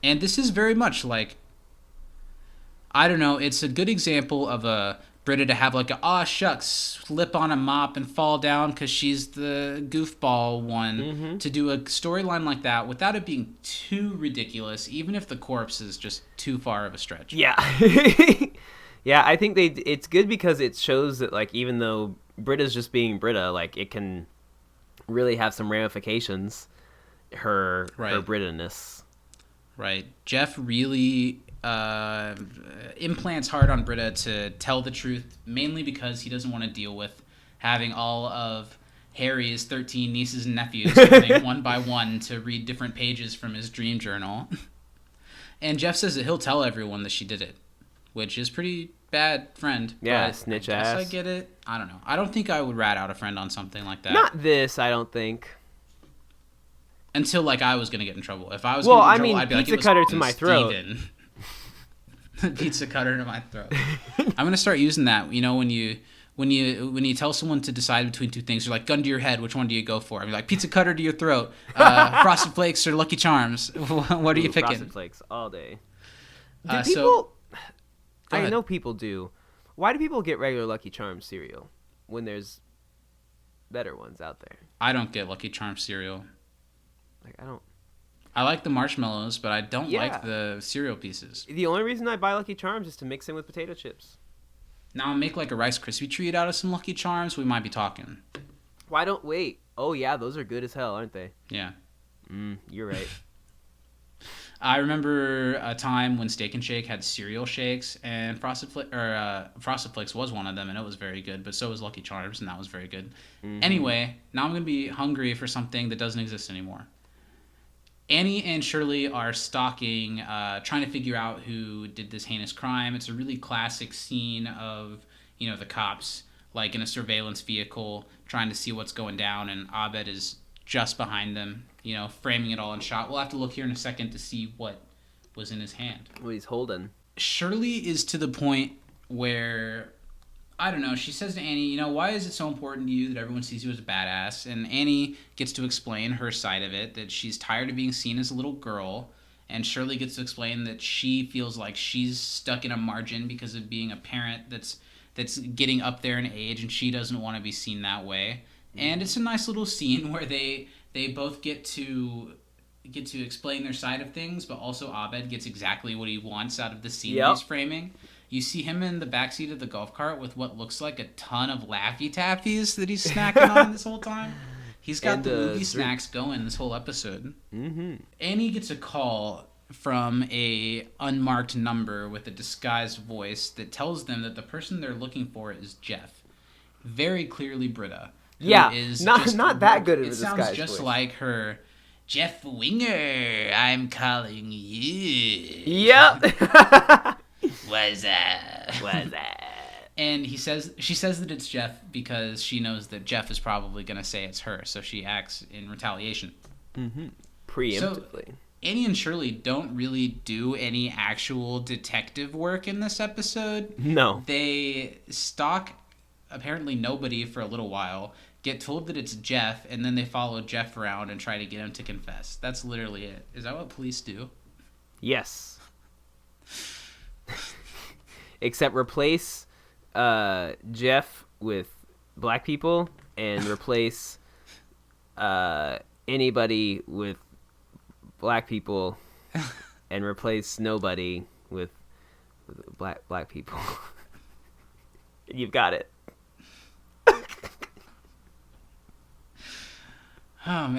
And this is very much like, I don't know, it's a good example of a Britta to have like a, aw shucks, slip on a mop and fall down because she's the goofball one, to do a storyline like that without it being too ridiculous, even if the corpse is just too far of a stretch. Yeah. Yeah, I think it's good because it shows that, like, even though Britta's just being Britta, like, it can really have some ramifications, her Britta-ness. Right. Jeff really implants hard on Britta to tell the truth, mainly because he doesn't want to deal with having all of Harry's 13 nieces and nephews coming one by one to read different pages from his dream journal. And Jeff says that he'll tell everyone that she did it, which is pretty bad friend. Yeah, snitch ass. I get it. I don't know. I don't think I would rat out a friend on something like that. Not this, I don't think. Until, like, I was going to get in trouble. If I was going to get in trouble, I'd be like, pizza cutter to my throat. Pizza cutter to my throat. I'm going to start using that. You know, when you tell someone to decide between two things, you're like, gun to your head, which one do you go for? I'm like, pizza cutter to your throat, Frosted Flakes or Lucky Charms. What are you picking? Frosted Flakes all day. Do people... I know people do. Why do people get regular Lucky Charms cereal when there's better ones out there? I don't get Lucky Charms cereal. Like, I don't... I like the marshmallows, but I don't like the cereal pieces. The only reason I buy Lucky Charms is to mix in with potato chips. Now, make like a Rice Krispie treat out of some Lucky Charms, we might be talking. Why don't... Wait. Oh, yeah, those are good as hell, aren't they? Yeah. You're right. I remember a time when Steak and Shake had cereal shakes, and Frosted Flakes was one of them, and it was very good, but so was Lucky Charms, and that was very good. Anyway, now I'm going to be hungry for something that doesn't exist anymore. Annie and Shirley are stalking, trying to figure out who did this heinous crime. It's a really classic scene of, you know, the cops, like in a surveillance vehicle, trying to see what's going down, and Abed is just behind them, you know, framing it all in shot. We'll have to look here in a second to see what was in his hand. What he's holding. Shirley is to the point where, I don't know, she says to Annie, you know, why is it so important to you that everyone sees you as a badass? And Annie gets to explain her side of it, that she's tired of being seen as a little girl. And Shirley gets to explain that she feels like she's stuck in a margin because of being a parent that's getting up there in age, and she doesn't want to be seen that way. And it's a nice little scene where they both get to explain their side of things, but also Abed gets exactly what he wants out of the scene he's framing. You see him in the backseat of the golf cart with what looks like a ton of Laffy Taffies that he's snacking on this whole time. He's got the movie snacks going this whole episode. Annie gets a call from a unmarked number with a disguised voice that tells them that the person they're looking for is Jeff. Very clearly Britta. Yeah, not that good of a disguised voice. It sounds just like her, Jeff Winger, I'm calling you. Yep. What's up? And she says that it's Jeff because she knows that Jeff is probably going to say it's her, so she acts in retaliation. Preemptively. So, Annie and Shirley don't really do any actual detective work in this episode. No. They stalk apparently nobody for a little while, get told that it's Jeff, and then they follow Jeff around and try to get him to confess. That's literally it. Is that what police do? Yes. Except replace Jeff with black people and replace anybody with black people and replace nobody with black people. You've got it.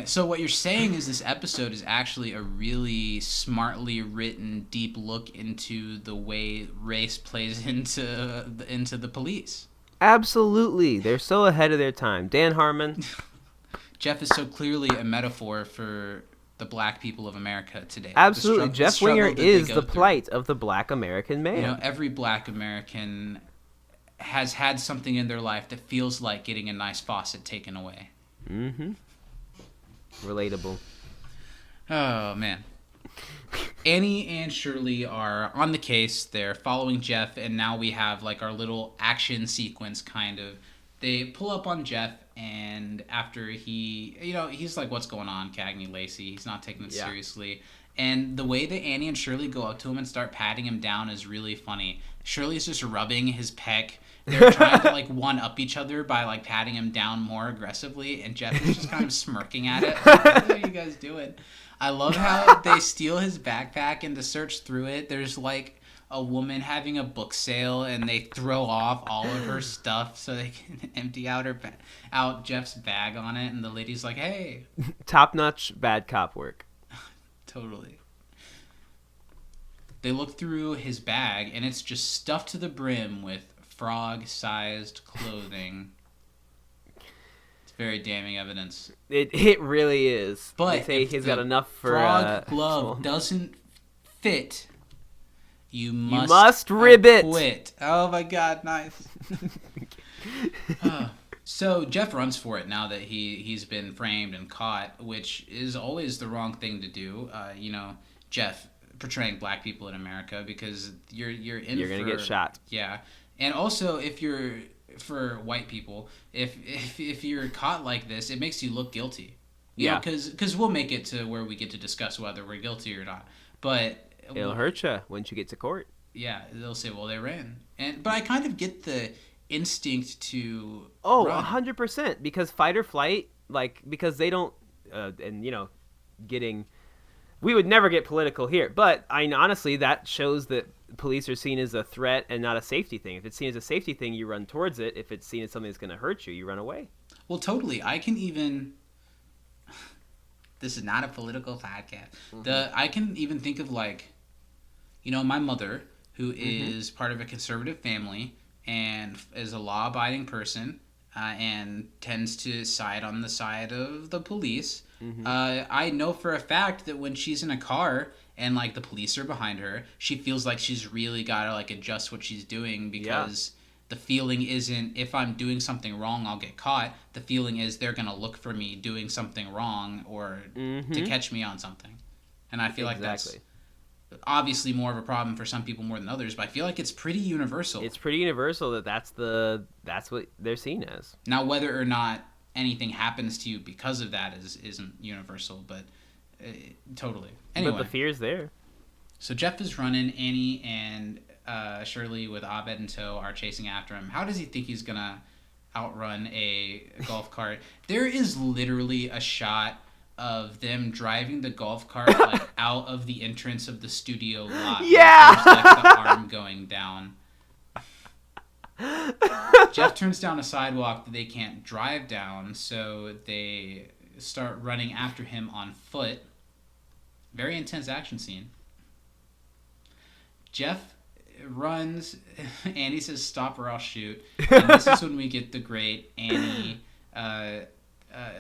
So what you're saying is this episode is actually a really smartly written, deep look into the way race plays into the police. Absolutely. They're so ahead of their time. Dan Harmon. Jeff is so clearly a metaphor for the black people of America today. Absolutely. Jeff Winger is the plight of the black American man. You know, every black American has had something in their life that feels like getting a nice faucet taken away. Mm-hmm. Relatable. Oh, man. Annie and Shirley are on the case. They're following Jeff, and now we have like our little action sequence kind of. They pull up on Jeff, and after he's like, what's going on, Cagney Lacey? He's not taking it seriously. And the way that Annie and Shirley go up to him and start patting him down is really funny. Shirley's just rubbing his pec. They're trying to like one-up each other by like patting him down more aggressively, and Jeff is just kind of smirking at it. Like, what are you guys doing? I love how they steal his backpack, and to search through it, there's like a woman having a book sale, and they throw off all of her stuff so they can empty out out Jeff's bag on it, and the lady's like, hey. Top-notch bad cop work. Totally. They look through his bag, and it's just stuffed to the brim with frog-sized clothing. It's very damning evidence. It really is. But they say he's got enough for frog glove doesn't fit, you must rib it. Quit. Oh my God, nice. So Jeff runs for it now that he's been framed and caught, which is always the wrong thing to do. Jeff portraying black people in America, because you're gonna get shot. Yeah. And also, if you're for white people, if you're caught like this, it makes you look guilty. Because we'll make it to where we get to discuss whether we're guilty or not. But it'll hurt you once you get to court. Yeah, they'll say, "Well, they ran." But I kind of get the instinct to run. 100%, because fight or flight, because they don't, getting. We would never get political here, but honestly, that shows that police are seen as a threat and not a safety thing. If it's seen as a safety thing, you run towards it. If it's seen as something that's going to hurt you, you run away. Well, totally. I can even... This is not a political podcast. Mm-hmm. I can even think of, my mother, who is part of a conservative family and is a law-abiding person and tends to side on the side of the police. Mm-hmm. I know for a fact that when she's in a car and the police are behind her, she feels like she's really got to adjust what she's doing, because the feeling isn't, if I'm doing something wrong, I'll get caught. The feeling is they're going to look for me doing something wrong or to catch me on something. And I feel like that's obviously more of a problem for some people more than others, but I feel like it's pretty universal. It's pretty universal that's what they're seen as. Now, whether or not anything happens to you because of that isn't universal, but totally. Anyway, but the fear's there. So Jeff is running. Annie and Shirley, with Abed in tow, are chasing after him. How does he think he's gonna outrun a golf cart? There is literally a shot of them driving the golf cart out of the entrance of the studio lot. Yeah. There's the arm going down. Jeff turns down a sidewalk that they can't drive down, so they start running after him on foot. Very intense action scene. Jeff runs. Annie says, "Stop or I'll shoot." And this is when we get the great Annie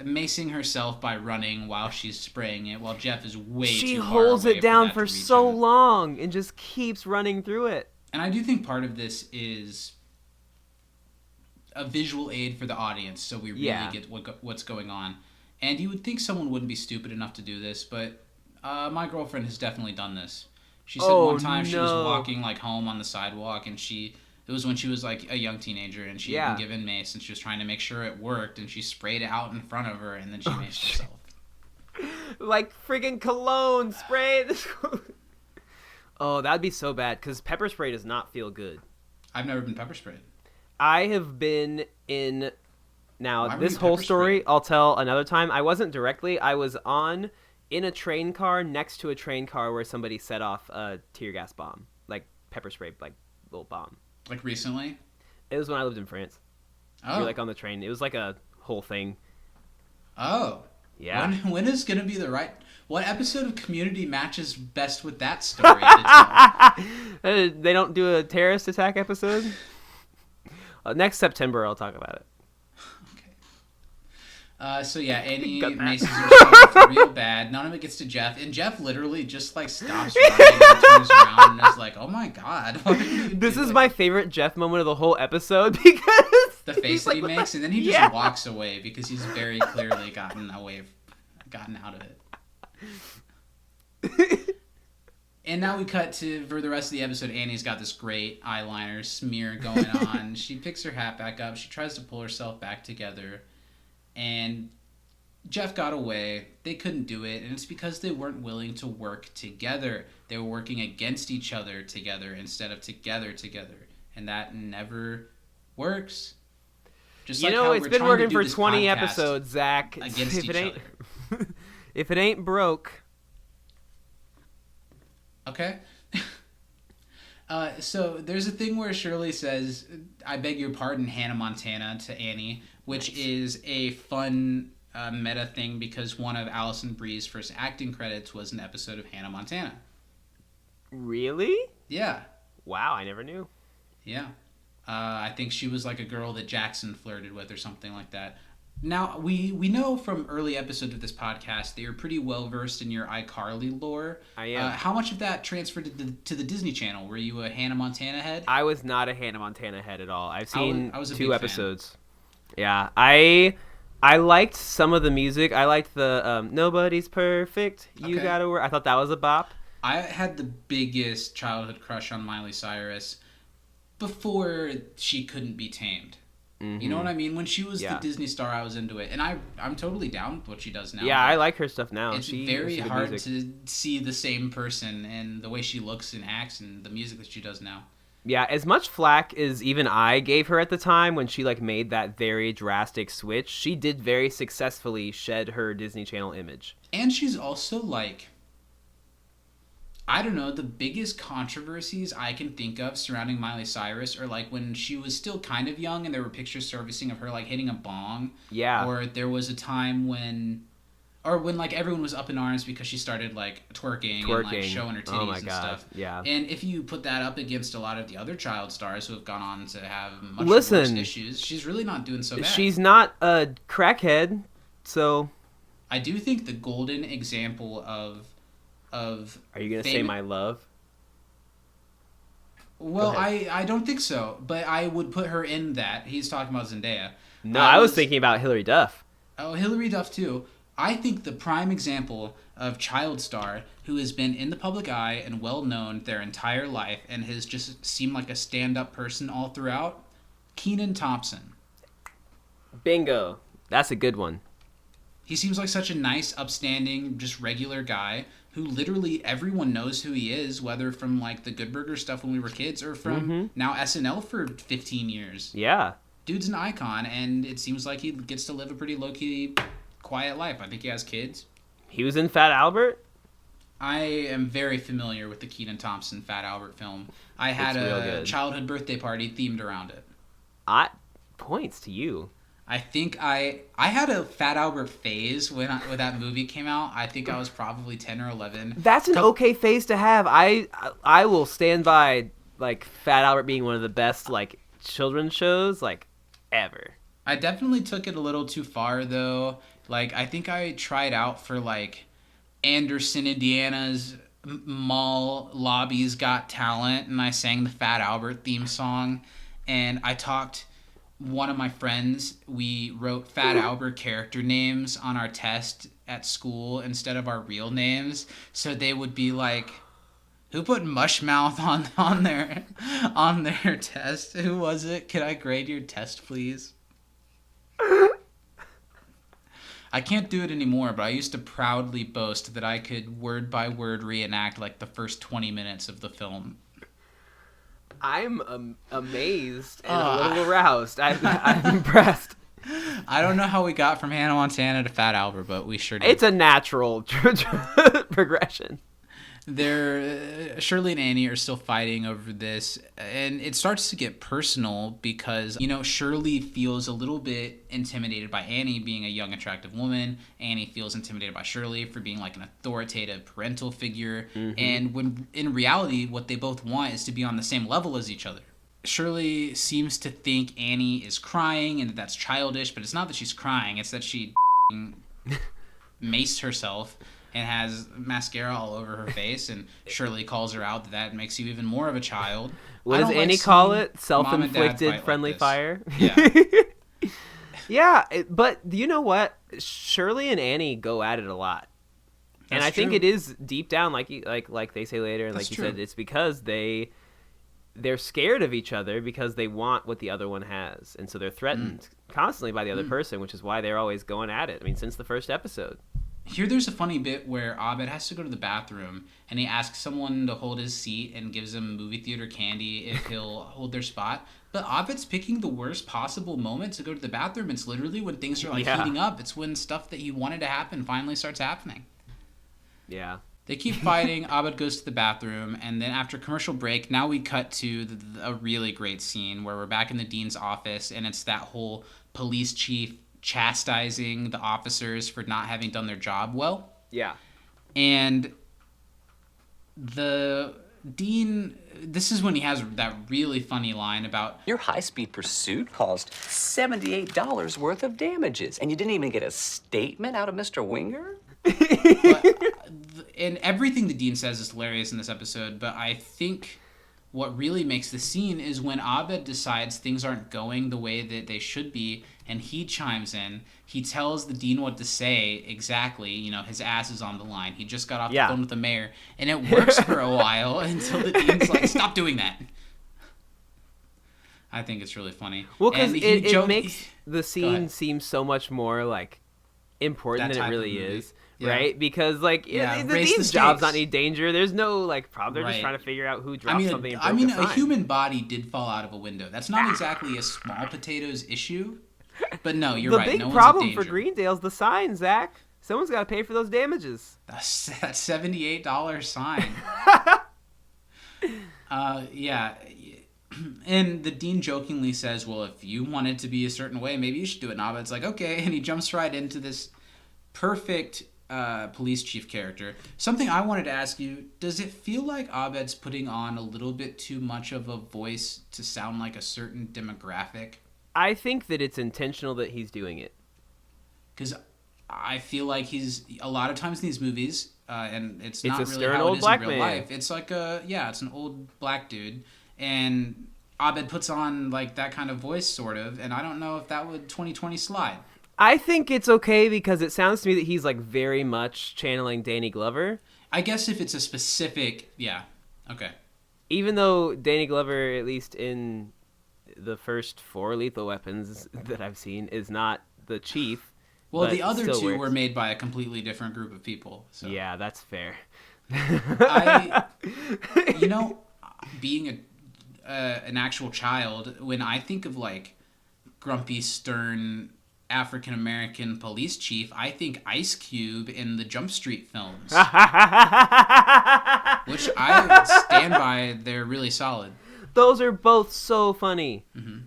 macing herself by running while she's spraying it, while Jeff is way too far away. She holds it down for so long and just keeps running through it. And I do think part of this is a visual aid for the audience, so we really get what's going on. And you would think someone wouldn't be stupid enough to do this, but my girlfriend has definitely done this. She said one time she was walking like home on the sidewalk, and it was when she was like a young teenager, and she had been given mace, and she was trying to make sure it worked, and she sprayed it out in front of her, and then she maced herself. Like friggin' cologne spray. Oh, that'd be so bad, because pepper spray does not feel good. I've never been pepper sprayed. I have been in... Now, this whole story I'll tell another time. I wasn't directly. I was in a train car next to a train car where somebody set off a tear gas bomb. Like pepper spray, like little bomb. Like recently? It was when I lived in France. Oh. We were like on the train. It was like a whole thing. Oh. Yeah. When is going to be the right... What episode of Community matches best with that story to tell? They don't do a terrorist attack episode? Next September, I'll talk about it. So yeah, Annie maces herself real bad. None of it gets to Jeff, and Jeff literally just like stops running and turns around and is like, "Oh my god!" This is my favorite Jeff moment of the whole episode because the face that he makes, and then he just walks away because he's very clearly gotten out of it. And now we cut to, for the rest of the episode, Annie's got this great eyeliner smear going on. She picks her hat back up. She tries to pull herself back together. And Jeff got away. They couldn't do it. And it's because they weren't willing to work together. They were working against each other together instead of together. And that never works. Just like how it's we're been trying working to do for this 20 podcast episodes, Zach. against each other. If it ain't broke... Okay. So there's a thing where Shirley says, "I beg your pardon, Hannah Montana," to Annie, which is a fun meta thing because one of Allison Brie's first acting credits was an episode of Hannah Montana. Really? Yeah. Wow, I never knew. Yeah. I think she was like a girl that Jackson flirted with or something like that. Now, we know from early episodes of this podcast that you're pretty well-versed in your iCarly lore. I am. How much of that transferred to the Disney Channel? Were you a Hannah Montana head? I was not a Hannah Montana head at all. I've seen I was a 2 big episodes. Fan. Yeah, I liked some of the music. I liked the "Nobody's Perfect, You Gotta Work." I thought that was a bop. I had the biggest childhood crush on Miley Cyrus before she couldn't be tamed. Mm-hmm. You know what I mean? When she was the Disney star, I was into it. And I'm totally down with what she does now. Yeah, I like her stuff now. It's very hard to see the same person and the way she looks and acts and the music that she does now. Yeah, as much flack as even I gave her at the time when she made that very drastic switch, she did very successfully shed her Disney Channel image. And she's also I don't know, the biggest controversies I can think of surrounding Miley Cyrus are when she was still kind of young and there were pictures surfacing of her hitting a bong. Yeah. Or there was a time when everyone was up in arms because she started twerking and showing her titties and stuff. Yeah. And if you put that up against a lot of the other child stars who have gone on to have much worse issues, she's really not doing so bad. She's not a crackhead, so I do think the golden example of Are you going to say My Love? Well, I don't think so, but I would put her in that. He's talking about Zendaya. No, I was thinking about Hilary Duff. Oh, Hilary Duff too. I think the prime example of child star who has been in the public eye and well known their entire life and has just seemed like a stand-up person all throughout, Kenan Thompson. Bingo. That's a good one. He seems like such a nice, upstanding, just regular guy who literally everyone knows who he is, whether from the Good Burger stuff when we were kids or from now SNL for 15 years. Yeah. Dude's an icon, and it seems like he gets to live a pretty low-key, quiet life. I think he has kids. He was in Fat Albert? I am very familiar with the Kenan Thompson Fat Albert film. I had a childhood birthday party themed around it. Points to you. I think I had a Fat Albert phase when that movie came out. I think I was probably 10 or 11. That's an okay phase to have. I will stand by Fat Albert being one of the best children's shows ever. I definitely took it a little too far though. I think I tried out for Anderson, Indiana's mall lobby's Got Talent, and I sang the Fat Albert theme song, and I talked one of my friends, we wrote Fat Albert character names on our test at school instead of our real names. So they would be like, who put Mushmouth on their test? Who was it? Can I grade your test, please? I can't do it anymore, but I used to proudly boast that I could word by word reenact like the first 20 minutes of the film. I'm amazed and a little aroused. I'm impressed. I don't know how we got from Hannah Montana to Fat Albert, but we sure did. It's a natural progression. Shirley and Annie are still fighting over this, and it starts to get personal because, Shirley feels a little bit intimidated by Annie being a young, attractive woman. Annie feels intimidated by Shirley for being like an authoritative parental figure. Mm-hmm. And when in reality, what they both want is to be on the same level as each other. Shirley seems to think Annie is crying and that's childish, but it's not that she's crying, it's that she maced herself and has mascara all over her face, and Shirley calls her out that makes you even more of a child. What does Annie call it? Self-inflicted friendly fire? Yeah. Yeah, but you know what? Shirley and Annie go at it a lot. And I think it is deep down, like they say later, and like you said, it's because they're scared of each other because they want what the other one has. And so they're threatened constantly by the other person, which is why they're always going at it. I mean, since the first episode. Here there's a funny bit where Abed has to go to the bathroom and he asks someone to hold his seat and gives him movie theater candy if he'll hold their spot. But Abed's picking the worst possible moment to go to the bathroom. It's literally when things are heating up. It's when stuff that he wanted to happen finally starts happening. Yeah. They keep fighting. Abed goes to the bathroom, and then after commercial break, now we cut to a really great scene where we're back in the dean's office, and it's that whole police chief chastising the officers for not having done their job well. Yeah. And the dean, this is when he has that really funny line about, your high-speed pursuit caused $78 worth of damages, and you didn't even get a statement out of Mr. Winger? And everything the dean says is hilarious in this episode, but I think what really makes the scene is when Abed decides things aren't going the way that they should be, and he chimes in. He tells the dean what to say exactly. His ass is on the line. He just got off the phone with the mayor, and it works for a while until the dean's like, stop doing that. I think it's really funny. Well, because it makes the scene seem so much more like important than it really is. Yeah. Right? Because, the dean's job's not any danger. There's no, problem. They're just trying to figure out who dropped something and broke a human body did fall out of a window. That's not exactly a small potatoes issue. But no, you're right. The big problem for Greendale's the sign, Zach. Someone's got to pay for those damages. That $78 sign. Yeah. And the dean jokingly says, well, if you want it to be a certain way, maybe you should do it. And Abed's like, okay. And he jumps right into this perfect police chief character. Something I wanted to ask you, does it feel like Abed's putting on a little bit too much of a voice to sound like a certain demographic? I think that it's intentional that he's doing it. Because I feel like he's, a lot of times in these movies, and it's not really how it is in real man. life. It's like it's an old black dude. And Abed puts on that kind of voice sort of, and I don't know if that would 2020 slide. I think it's okay because it sounds to me that he's very much channeling Danny Glover. I guess if it's a specific, okay. Even though Danny Glover, at least in the first 4 Lethal Weapons that I've seen, is not the chief. Well, the other two were made by a completely different group of people. So. Yeah, that's fair. Being an actual child, when I think of grumpy, stern African-American police chief, I think Ice Cube in the Jump Street films. Which I stand by, they're really solid. Those are both so funny. Mm-hmm.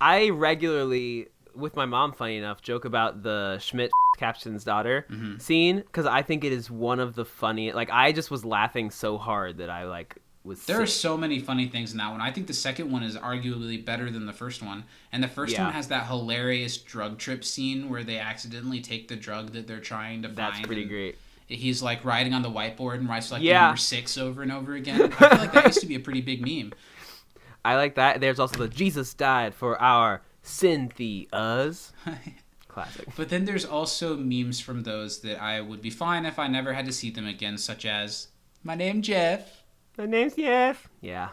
I regularly, with my mom, funny enough, joke about the Schmidt Captain's daughter scene, because I think it is one of the funniest. I just was laughing so hard that I was There are so many funny things in that one. I think the second one is arguably better than the first one. And the first one has that hilarious drug trip scene where they accidentally take the drug that they're trying to find. That's pretty great. He's writing on the whiteboard and writes the number 6 over and over again. I feel like that used to be a pretty big meme. I like that. There's also the Jesus died for our Cynthia's. Classic. But then there's also memes from those that I would be fine if I never had to see them again, such as, my name's Jeff. My name's Jeff. Yeah.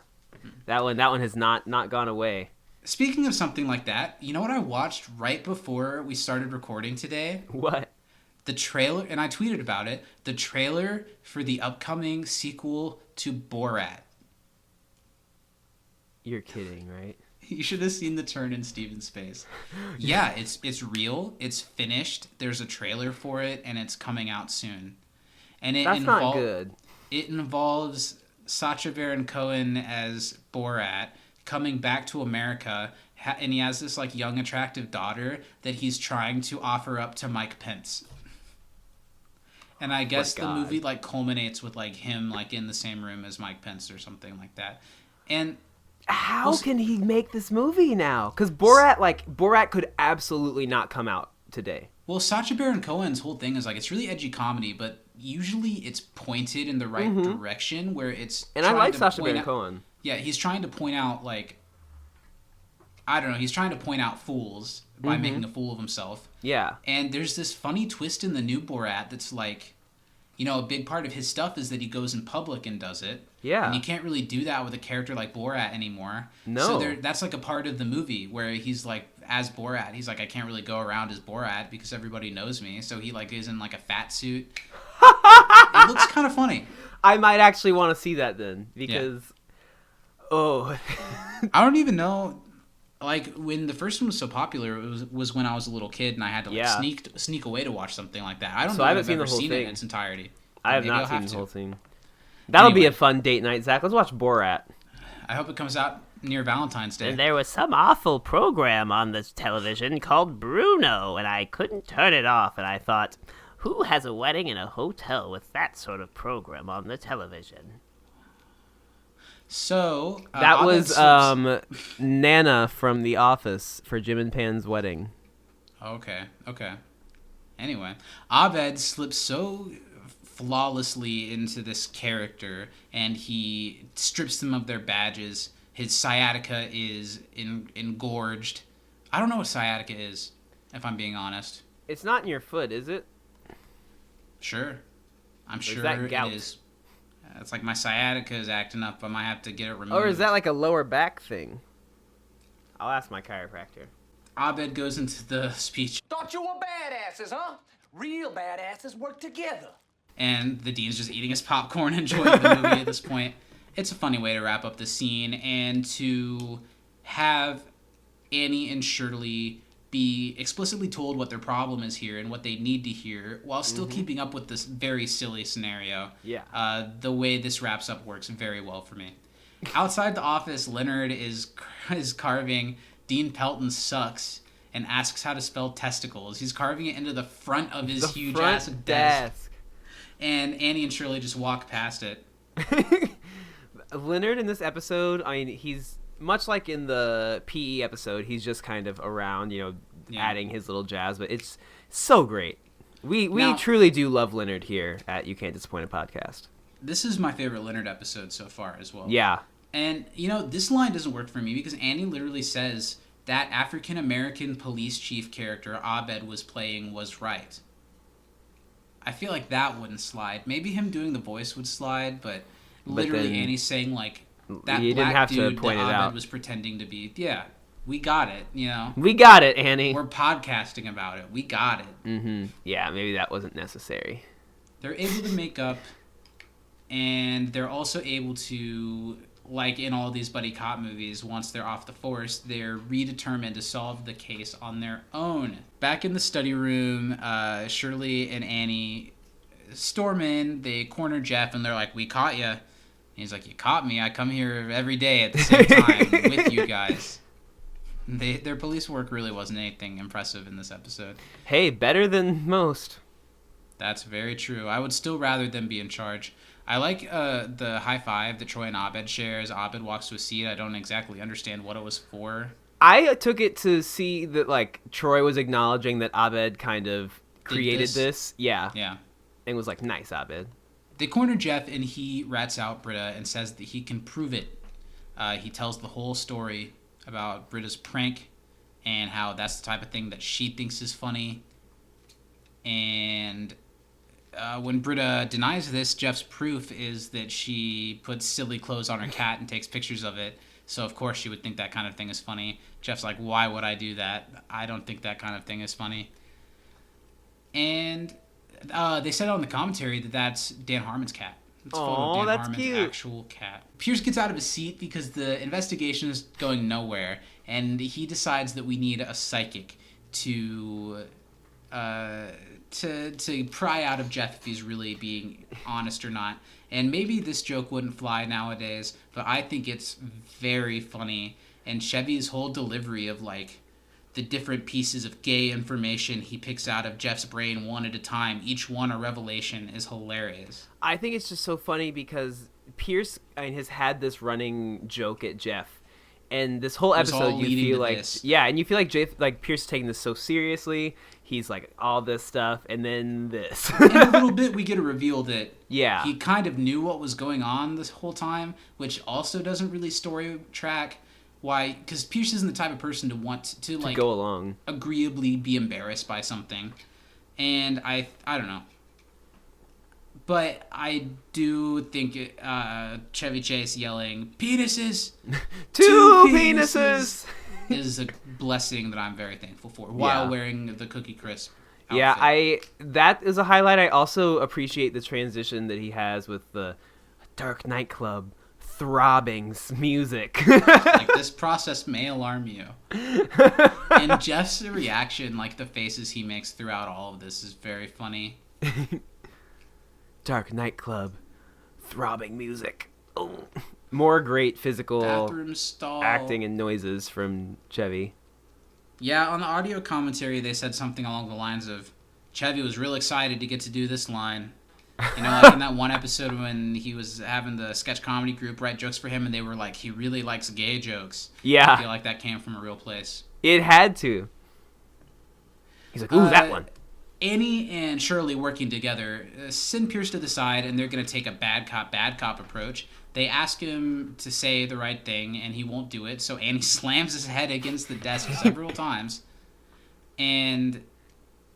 That one has not gone away. Speaking of something like that, you know what I watched right before we started recording today? What? The trailer, and I tweeted about it, the trailer for the upcoming sequel to Borat. You're kidding, right? You should have seen the turn in Steven's face. Yeah, it's real. It's finished. There's a trailer for it, and it's coming out soon. And That's not good. It involves Sacha Baron Cohen as Borat coming back to America, and he has this like young, attractive daughter that he's trying to offer up to Mike Pence. And I guess the movie like culminates with like him like in the same room as Mike Pence or something like that. And how can he make this movie now? Because Borat could absolutely not come out today. Well, Sacha Baron Cohen's whole thing is like it's really edgy comedy, but usually it's pointed in the right direction where it's. And I like Sacha Baron Cohen. Yeah, he's trying to point out like, I don't know, he's trying to point out fools by making a fool of himself. Yeah. And there's this funny twist in the new Borat that's like, you know, a big part of his stuff is that he goes in public and does it. Yeah. And you can't really do that with a character like Borat anymore. No. So that's like a part of the movie where he's like, as Borat, he's like, I can't really go around as Borat because everybody knows me. So he like is in like a fat suit. It looks kind of funny. I might actually want to see that then because, I don't even know. Like when the first one was so popular, it was when I was a little kid and I had to like sneak away to watch something like that. I don't know if I've ever seen it in its entirety. I have not seen the whole thing. That'll be a fun date night, Zach. Let's watch Borat. I hope it comes out near Valentine's Day. And there was some awful program on this television called Bruno, and I couldn't turn it off. And I thought, who has a wedding in a hotel with that sort of program on the television? So that was Nana from The Office for Jim and Pan's wedding. Okay. Anyway, Abed slips so flawlessly into this character, and he strips them of their badges. His sciatica is engorged. I don't know what sciatica is, if I'm being honest. It's not in your foot, is it? Sure. I'm sure it is. It's like my sciatica is acting up. I might have to get it removed. Or is that like a lower back thing? I'll ask my chiropractor. Abed goes into the speech. Thought you were badasses, huh? Real badasses work together. And the dean's just eating his popcorn, enjoying the movie at this point. It's a funny way to wrap up the scene, and to have Annie and Shirley be explicitly told what their problem is here and what they need to hear while still keeping up with this very silly scenario. Yeah. The way this wraps up works very well for me. Outside the office, Leonard is carving Dean Pelton sucks and asks how to spell testicles. He's carving it into the front of his huge ass desk. And Annie and Shirley just walk past it. Leonard in this episode, I mean, he's much like in the PE episode, he's just kind of around, adding his little jazz, but it's so great. We truly do love Leonard here at You Can't Disappoint a Podcast. This is my favorite Leonard episode so far as well. Yeah. And, this line doesn't work for me because Annie literally says that African-American police chief character Abed was playing was right. I feel like that wouldn't slide. Maybe him doing the voice would slide, but literally Annie's saying, like, that you black didn't have dude to point that it Abed out. was pretending to be. Yeah, we got it, We got it, Annie. We're podcasting about it. We got it. Mm-hmm. Yeah, maybe that wasn't necessary. They're able to make up, and they're also able to, like in all these buddy cop movies, once they're off the force, they're redetermined to solve the case on their own. Back in the study room, Shirley and Annie storm in. They corner Jeff, and they're like, "We caught you." He's like, "You caught me. I come here every day at the same time with you guys." Their police work really wasn't anything impressive in this episode. Hey, better than most. That's very true. I would still rather them be in charge. I like the high five that Troy and Abed share as Abed walks to a seat. I don't exactly understand what it was for. I took it to see that, like, Troy was acknowledging that Abed kind of created this. Yeah. Yeah. And was like, nice, Abed. They corner Jeff, and he rats out Britta and says that he can prove it. He tells the whole story about Britta's prank and how that's the type of thing that she thinks is funny. And when Britta denies this, Jeff's proof is that she puts silly clothes on her cat and takes pictures of it. So, of course, she would think that kind of thing is funny. Jeff's like, why would I do that? I don't think that kind of thing is funny. And they said on the commentary that that's Dan Harmon's cat. It's a photo of Dan that's Harmon's cute. actual cat. Pierce gets out of his seat because the investigation is going nowhere, and he decides that we need a psychic to pry out of Jeff if he's really being honest or not. And maybe this joke wouldn't fly nowadays, but I think it's very funny. And Chevy's whole delivery of like the different pieces of gay information he picks out of Jeff's brain one at a time, each one a revelation, is hilarious. I think it's just so funny because Pierce has had this running joke at Jeff, and this whole episode you feel like and you feel like Pierce is taking this so seriously. He's like all this stuff, and then this. In a little bit, we get a reveal that he kind of knew what was going on this whole time, which also doesn't really story track. Why? Because Pierce isn't the type of person to want to like go along, agreeably be embarrassed by something, and I don't know. But I do think Chevy Chase yelling "penises, two penises" is a blessing that I'm very thankful for while wearing the Cookie Crisp outfit. Yeah, that is a highlight. I also appreciate the transition that he has with the dark nightclub throbbing music. Like, this process may alarm you. And Jeff's reaction, like the faces he makes throughout all of this, is very funny. Dark nightclub throbbing music. Oh. More great physical bathroom stall acting and noises from Chevy. Yeah, on the audio commentary, they said something along the lines of, Chevy was real excited to get to do this line. You know, like in that one episode when he was having the sketch comedy group write jokes for him, and they were like, he really likes gay jokes. Yeah. I feel like that came from a real place. It had to. He's like, ooh, that one. Annie and Shirley working together send Pierce to the side, and they're going to take a bad cop approach. They ask him to say the right thing, and he won't do it, so Annie slams his head against the desk several times. And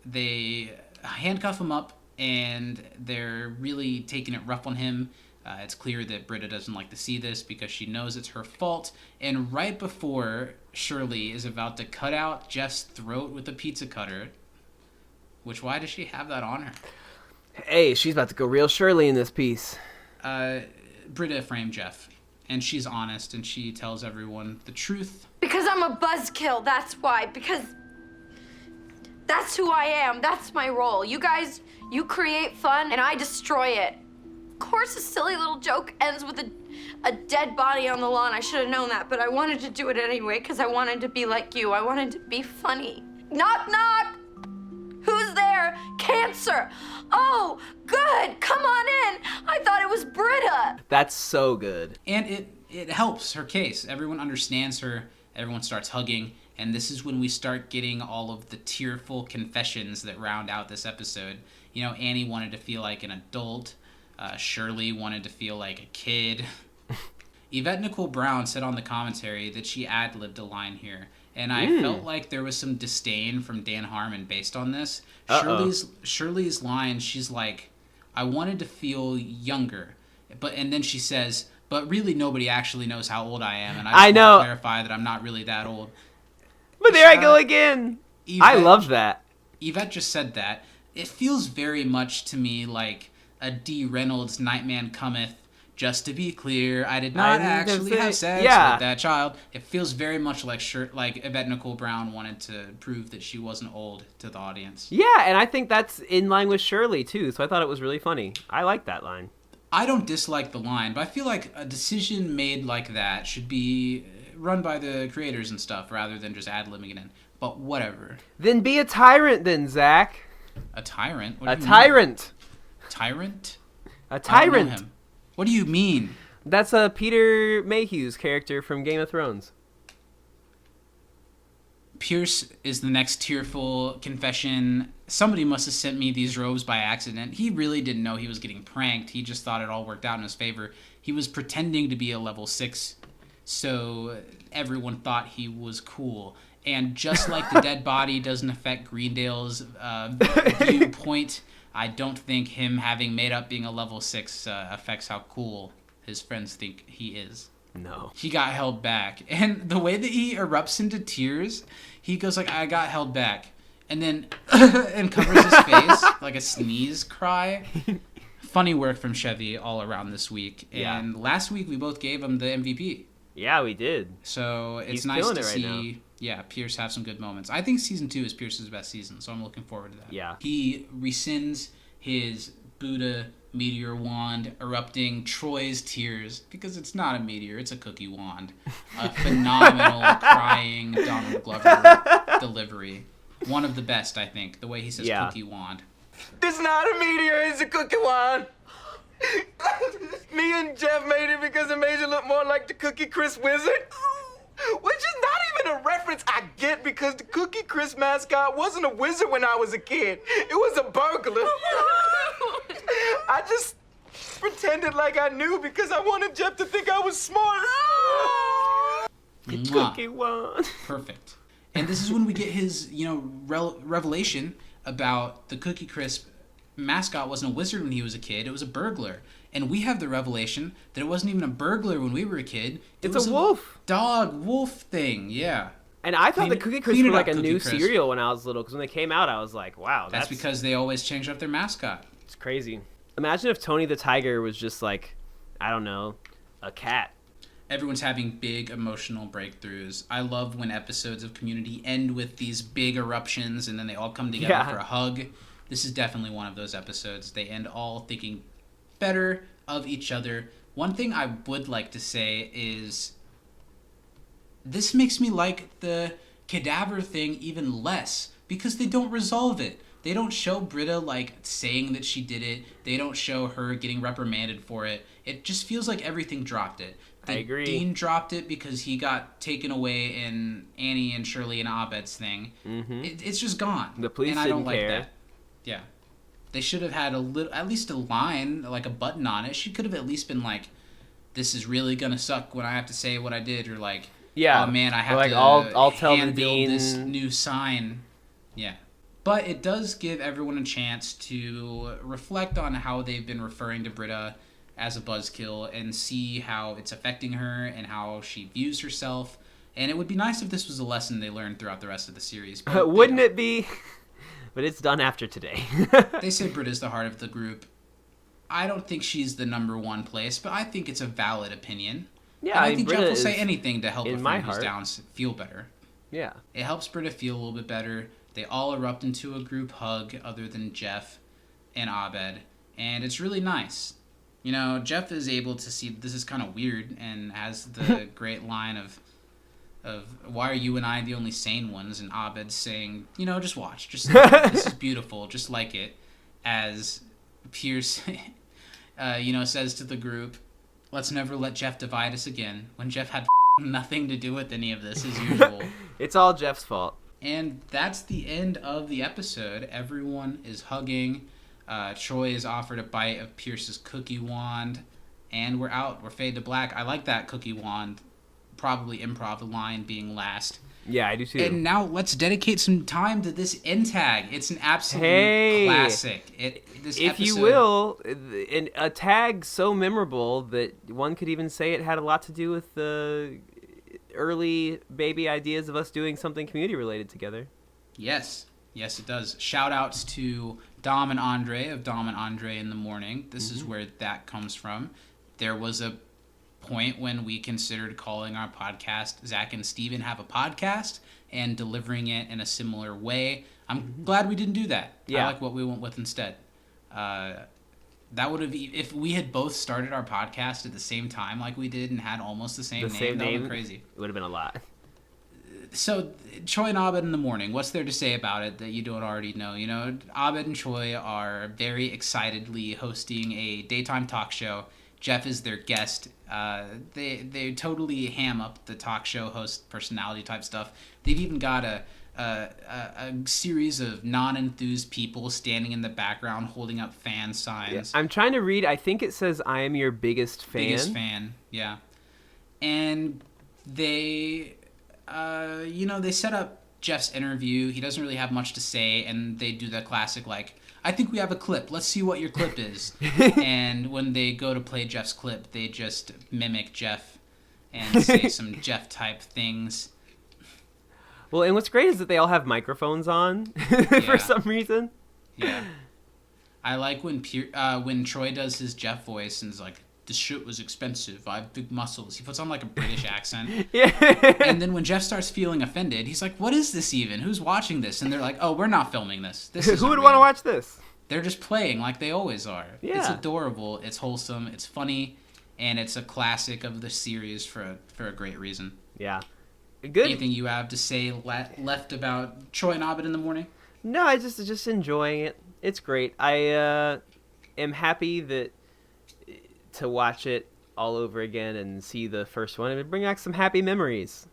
they handcuff him up, and they're really taking it rough on him. It's clear that Britta doesn't like to see this because she knows it's her fault. And right before Shirley is about to cut out Jeff's throat with a pizza cutter, which, why does she have that on her? Hey, she's about to go real Shirley in this piece. Britta framed Jeff, and she's honest, and she tells everyone the truth. Because I'm a buzzkill, that's why. Because that's who I am. That's my role. You guys, you create fun, and I destroy it. Of course, a silly little joke ends with a dead body on the lawn. I should have known that, but I wanted to do it anyway because I wanted to be like you. I wanted to be funny. Knock, knock! Who's there? Cancer! Oh, good! Come on in! I thought it was Britta! That's so good. And it helps her case. Everyone understands her. Everyone starts hugging. And this is when we start getting all of the tearful confessions that round out this episode. You know, Annie wanted to feel like an adult. Shirley wanted to feel like a kid. Yvette Nicole Brown said on the commentary that she ad-libbed a line here. And I felt like there was some disdain from Dan Harmon based on this. Shirley's line, she's like, I wanted to feel younger. And then she says, but really nobody actually knows how old I am. And I just want to clarify that I'm not really that old. But there I go again. I love that. Yvette just said that. It feels very much to me like a D. Reynolds Nightman Cometh. Just to be clear, I did not actually have sex with that child. It feels very much like Yvette Nicole Brown wanted to prove that she wasn't old to the audience. Yeah, and I think that's in line with Shirley, too, so I thought it was really funny. I like that line. I don't dislike the line, but I feel like a decision made like that should be run by the creators and stuff rather than just ad-libbing it in. But whatever. Then be a tyrant then, Zach. A tyrant? A tyrant. Tyrant? A tyrant. I don't know him. What do you mean? That's Peter Mayhew's character from Game of Thrones. Pierce is the next tearful confession. Somebody must have sent me these robes by accident. He really didn't know he was getting pranked. He just thought it all worked out in his favor. He was pretending to be a level 6, so everyone thought he was cool. And just like the dead body doesn't affect Greendale's viewpoint, I don't think him having made up being a level 6 affects how cool his friends think he is. No. He got held back. And the way that he erupts into tears, he goes like, I got held back. And then and covers his face like a sneeze cry. Funny work from Chevy all around this week. And last week we both gave him the MVP. Yeah, we did. So it's He's nice to right see Pierce have some good moments. I think season 2 is Pierce's best season, so I'm looking forward to that. Yeah. He rescinds his Buddha meteor wand, erupting Troy's tears, because it's not a meteor, it's a cookie wand. A phenomenal crying Donald Glover delivery. One of the best, I think, the way he says cookie wand. This not a meteor, it's a cookie wand. Me and Jeff made it because it made you look more like the Cookie Crisp Wizard. Which is not even a reference I get because the Cookie Crisp mascot wasn't a wizard when I was a kid. It was a burglar. I just pretended like I knew because I wanted Jeff to think I was smart. Cookie wand. Perfect. And this is when we get his, revelation about the Cookie Crisp mascot wasn't a wizard when he was a kid. It was a burglar. And we have the revelation that it wasn't even a burglar when we were a kid. It's a wolf. Wolf thing, yeah. And I thought the Cookie Crisp were like a new cereal when I was little, because when they came out, I was like, wow. That's because they always change up their mascot. It's crazy. Imagine if Tony the Tiger was just like, I don't know, a cat. Everyone's having big emotional breakthroughs. I love when episodes of Community end with these big eruptions and then they all come together for a hug. This is definitely one of those episodes. They end all thinking better of each other. One thing I would like to say is this makes me like the cadaver thing even less because they don't resolve it. They don't show Britta like saying that she did it. They don't show her getting reprimanded for it. It just feels like everything dropped it. I agree. Dean dropped it because he got taken away in Annie and Shirley and Abed's thing. Mm-hmm. It's just gone. The police and I didn't don't like care. that. Yeah. They should have had at least a line, like a button on it. She could have at least been like, this is really going to suck when I have to say what I did. Or like, oh man, I have to I'll tell the dean this new sign. Yeah. But it does give everyone a chance to reflect on how they've been referring to Britta as a buzzkill and see how it's affecting her and how she views herself. And it would be nice if this was a lesson they learned throughout the rest of the series. Wouldn't it be? But it's done after today. They say Britta's the heart of the group. I don't think she's the number one place, but I think it's a valid opinion. Yeah, and I think Britta Jeff will say anything to help a friend who's heart. down feel better. Yeah. It helps Britta feel a little bit better. They all erupt into a group hug other than Jeff and Abed. And it's really nice. Jeff is able to see this is kind of weird and has the great line of why are you and I the only sane ones? And Abed saying, just watch. Just this is beautiful. Just like it. As Pierce, says to the group, let's never let Jeff divide us again. When Jeff had nothing to do with any of this as usual. It's all Jeff's fault. And that's the end of the episode. Everyone is hugging. Troy is offered a bite of Pierce's cookie wand. And we're out. We're fade to black. I like that cookie wand. Probably improv the line being last. Yeah, I do too. And now let's dedicate some time to this end tag. It's an absolute classic. If you will, a tag so memorable that one could even say it had a lot to do with the early baby ideas of us doing something community related together. Yes, it does. Shout outs to Dom and Andre of Dom and Andre in the Morning. This is where that comes from. There was a point when we considered calling our podcast Zach and Steven Have a Podcast and delivering it in a similar way. I'm glad we didn't do that. Yeah. I like what we went with instead. That would have, if we had both started our podcast at the same time like we did and had almost the same name, that would have been crazy. It would have been a lot. So, Troy and Abed in the Morning, what's there to say about it that you don't already know? Abed and Troy are very excitedly hosting a daytime talk show. Jeff is their guest. They totally ham up the talk show host personality type stuff. They've even got a series of non-enthused people standing in the background holding up fan signs. Yeah. I'm trying to read. I think it says, I am your biggest fan. Biggest fan, yeah. And they they set up Jeff's interview. He doesn't really have much to say, and they do the classic, like, I think we have a clip. Let's see what your clip is. And when they go to play Jeff's clip, they just mimic Jeff and say some Jeff-type things. Well, and what's great is that they all have microphones on for some reason. Yeah. I like when Troy does his Jeff voice and is like, this shit was expensive. I have big muscles. He puts on like a British accent. Yeah. And then when Jeff starts feeling offended, he's like, what is this even? Who's watching this? And they're like, oh, we're not filming this. Who would want to watch this? They're just playing like they always are. Yeah. It's adorable. It's wholesome. It's funny. And it's a classic of the series for a great reason. Yeah. Good. Anything you have to say left about Troy and Abed in the morning? No, I just enjoying it. It's great. I am happy to watch it all over again and see the first one. It would bring back some happy memories.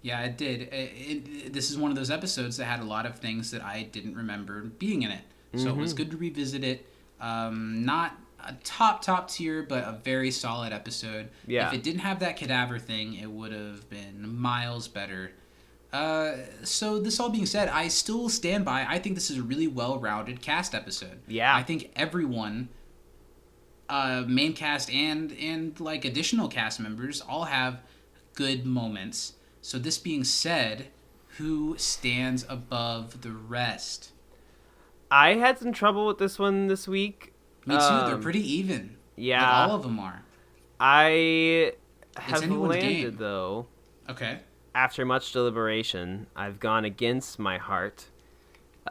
Yeah, it did. This is one of those episodes that had a lot of things that I didn't remember being in it. So it was good to revisit it. Not a top tier, but a very solid episode. Yeah. If it didn't have that cadaver thing, it would have been miles better. So this all being said, I still stand by. I think this is a really well-rounded cast episode. Yeah. I think everyone, main cast and like additional cast members, all have good moments. So this being said, who stands above the rest? I had some trouble with this one this week. Me too. They're pretty even. Yeah. Like all of them are. I have anyone's landed, game. though. Okay. After much deliberation, I've gone against my heart.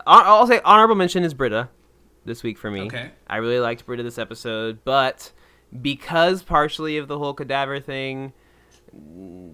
I'll say honorable mention is Britta this week for me. Okay. I really liked Britta this episode, but because partially of the whole cadaver thing,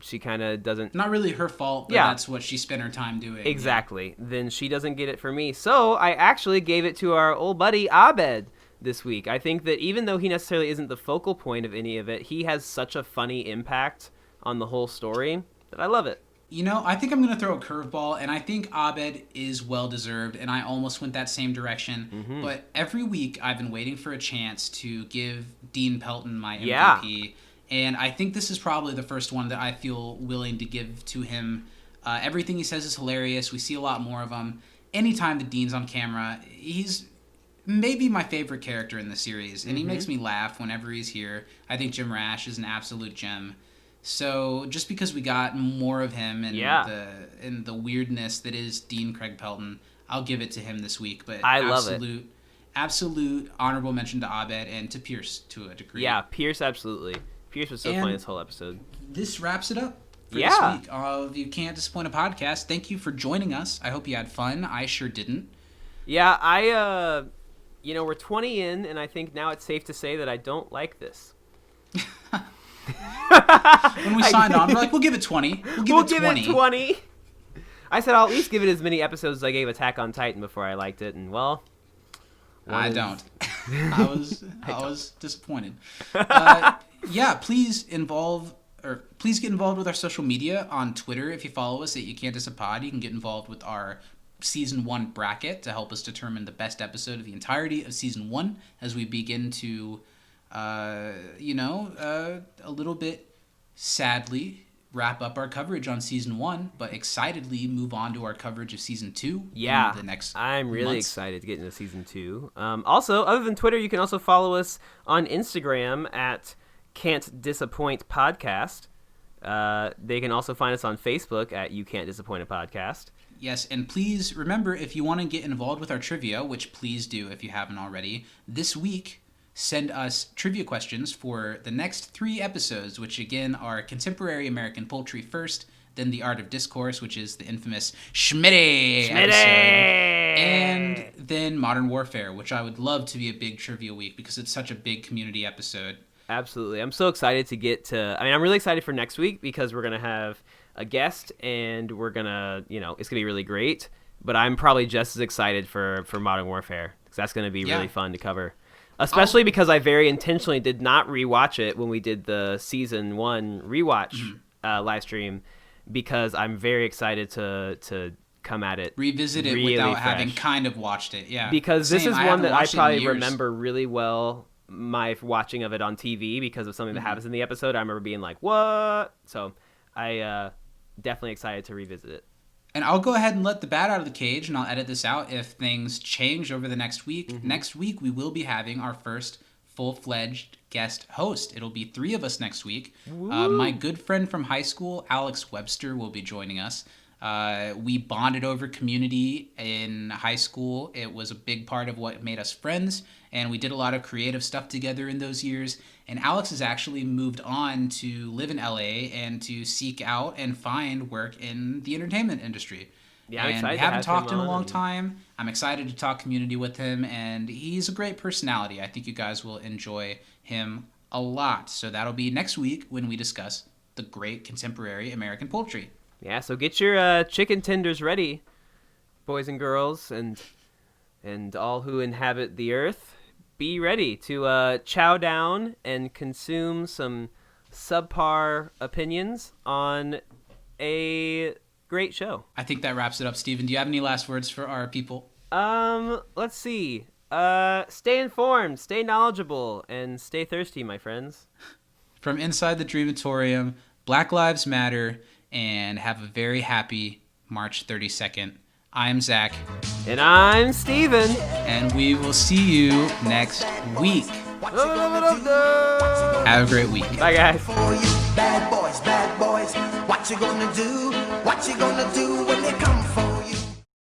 she kind of doesn't... Not really her fault, but that's what she spent her time doing. Exactly. Then she doesn't get it for me. So I actually gave it to our old buddy Abed this week. I think that even though he necessarily isn't the focal point of any of it, he has such a funny impact on the whole story that I love it. You know, I think I'm going to throw a curveball, and I think Abed is well-deserved, and I almost went that same direction. Mm-hmm. But every week I've been waiting for a chance to give Dean Pelton my MVP. Yeah. And I think this is probably the first one that I feel willing to give to him. Everything he says is hilarious. We see a lot more of him. Anytime the Dean's on camera, he's maybe my favorite character in the series, and he makes me laugh whenever he's here. I think Jim Rash is an absolute gem. So just because we got more of him and the weirdness that is Dean Craig Pelton, I'll give it to him this week. But I love it. Absolute honorable mention to Abed and to Pierce to a degree. Yeah, Pierce, absolutely. Pierce was so funny this whole episode. This wraps it up for this week of You Can't Disappoint a Podcast. Thank you for joining us. I hope you had fun. I sure didn't. Yeah, we're 20 in, and I think now it's safe to say that I don't like this. When we signed on, we're like, we'll give it 20. We'll give it 20. I said I'll at least give it as many episodes as I gave Attack on Titan before I liked it, and well... I don't. I was disappointed. Please get involved with our social media on Twitter. If you follow us at You Can't Diss a Pod, you can get involved with our Season 1 bracket to help us determine the best episode of the entirety of Season 1 as we begin to, a little bit sadly wrap up our coverage on Season 1, but excitedly move on to our coverage of Season 2 in the next I'm really months. excited to get into Season 2. Also, other than Twitter, you can also follow us on Instagram at Can't Disappoint Podcast. They can also find us on Facebook at You Can't Disappoint a Podcast. Yes, and please remember, if you want to get involved with our trivia, which please do if you haven't already, this week, send us trivia questions for the next 3 episodes, which again are Contemporary American Poultry first, then The Art of Discourse, which is the infamous Schmitty episode, and then Modern Warfare, which I would love to be a big trivia week because it's such a big community episode. Absolutely. I'm so excited to get to... I'm really excited for next week because we're going to have a guest and we're going to, it's going to be really great. But I'm probably just as excited for Modern Warfare because that's going to be really fun to cover. Especially because I very intentionally did not rewatch it when we did the Season 1 rewatch live stream because I'm very excited to come at it. Revisit it really without fresh. having kind of watched it, yeah. Because this is one that I probably remember really well, my watching of it on TV because of something that happens in the episode. I remember being like, what? So I definitely excited to revisit it. And I'll go ahead and let the bat out of the cage, and I'll edit this out if things change over the next week. Mm-hmm. Next week, we will be having our first full-fledged guest host. It'll be 3 of us next week. My good friend from high school, Alex Webster, will be joining us. We bonded over community in high school. It was a big part of what made us friends, and we did a lot of creative stuff together in those years. And Alex has actually moved on to live in LA and to seek out and find work in the entertainment industry. Yeah, I'm and excited we to haven't have talked him in a long on. time. I'm excited to talk community with him, and he's a great personality. I think you guys will enjoy him a lot. So that'll be next week when we discuss the great contemporary American poultry. Yeah, so get your chicken tenders ready, boys and girls, and all who inhabit the earth. Be ready to chow down and consume some subpar opinions on a great show. I think that wraps it up, Steven. Do you have any last words for our people? Let's see. Stay informed, stay knowledgeable, and stay thirsty, my friends. From inside the Dreamatorium, Black Lives Matter, and have a very happy March 32nd. I'm Zach. And I'm Steven. And we will see you next week. Have a great week. Bye, guys. For you bad boys, what you gonna do? What you gonna do when they come for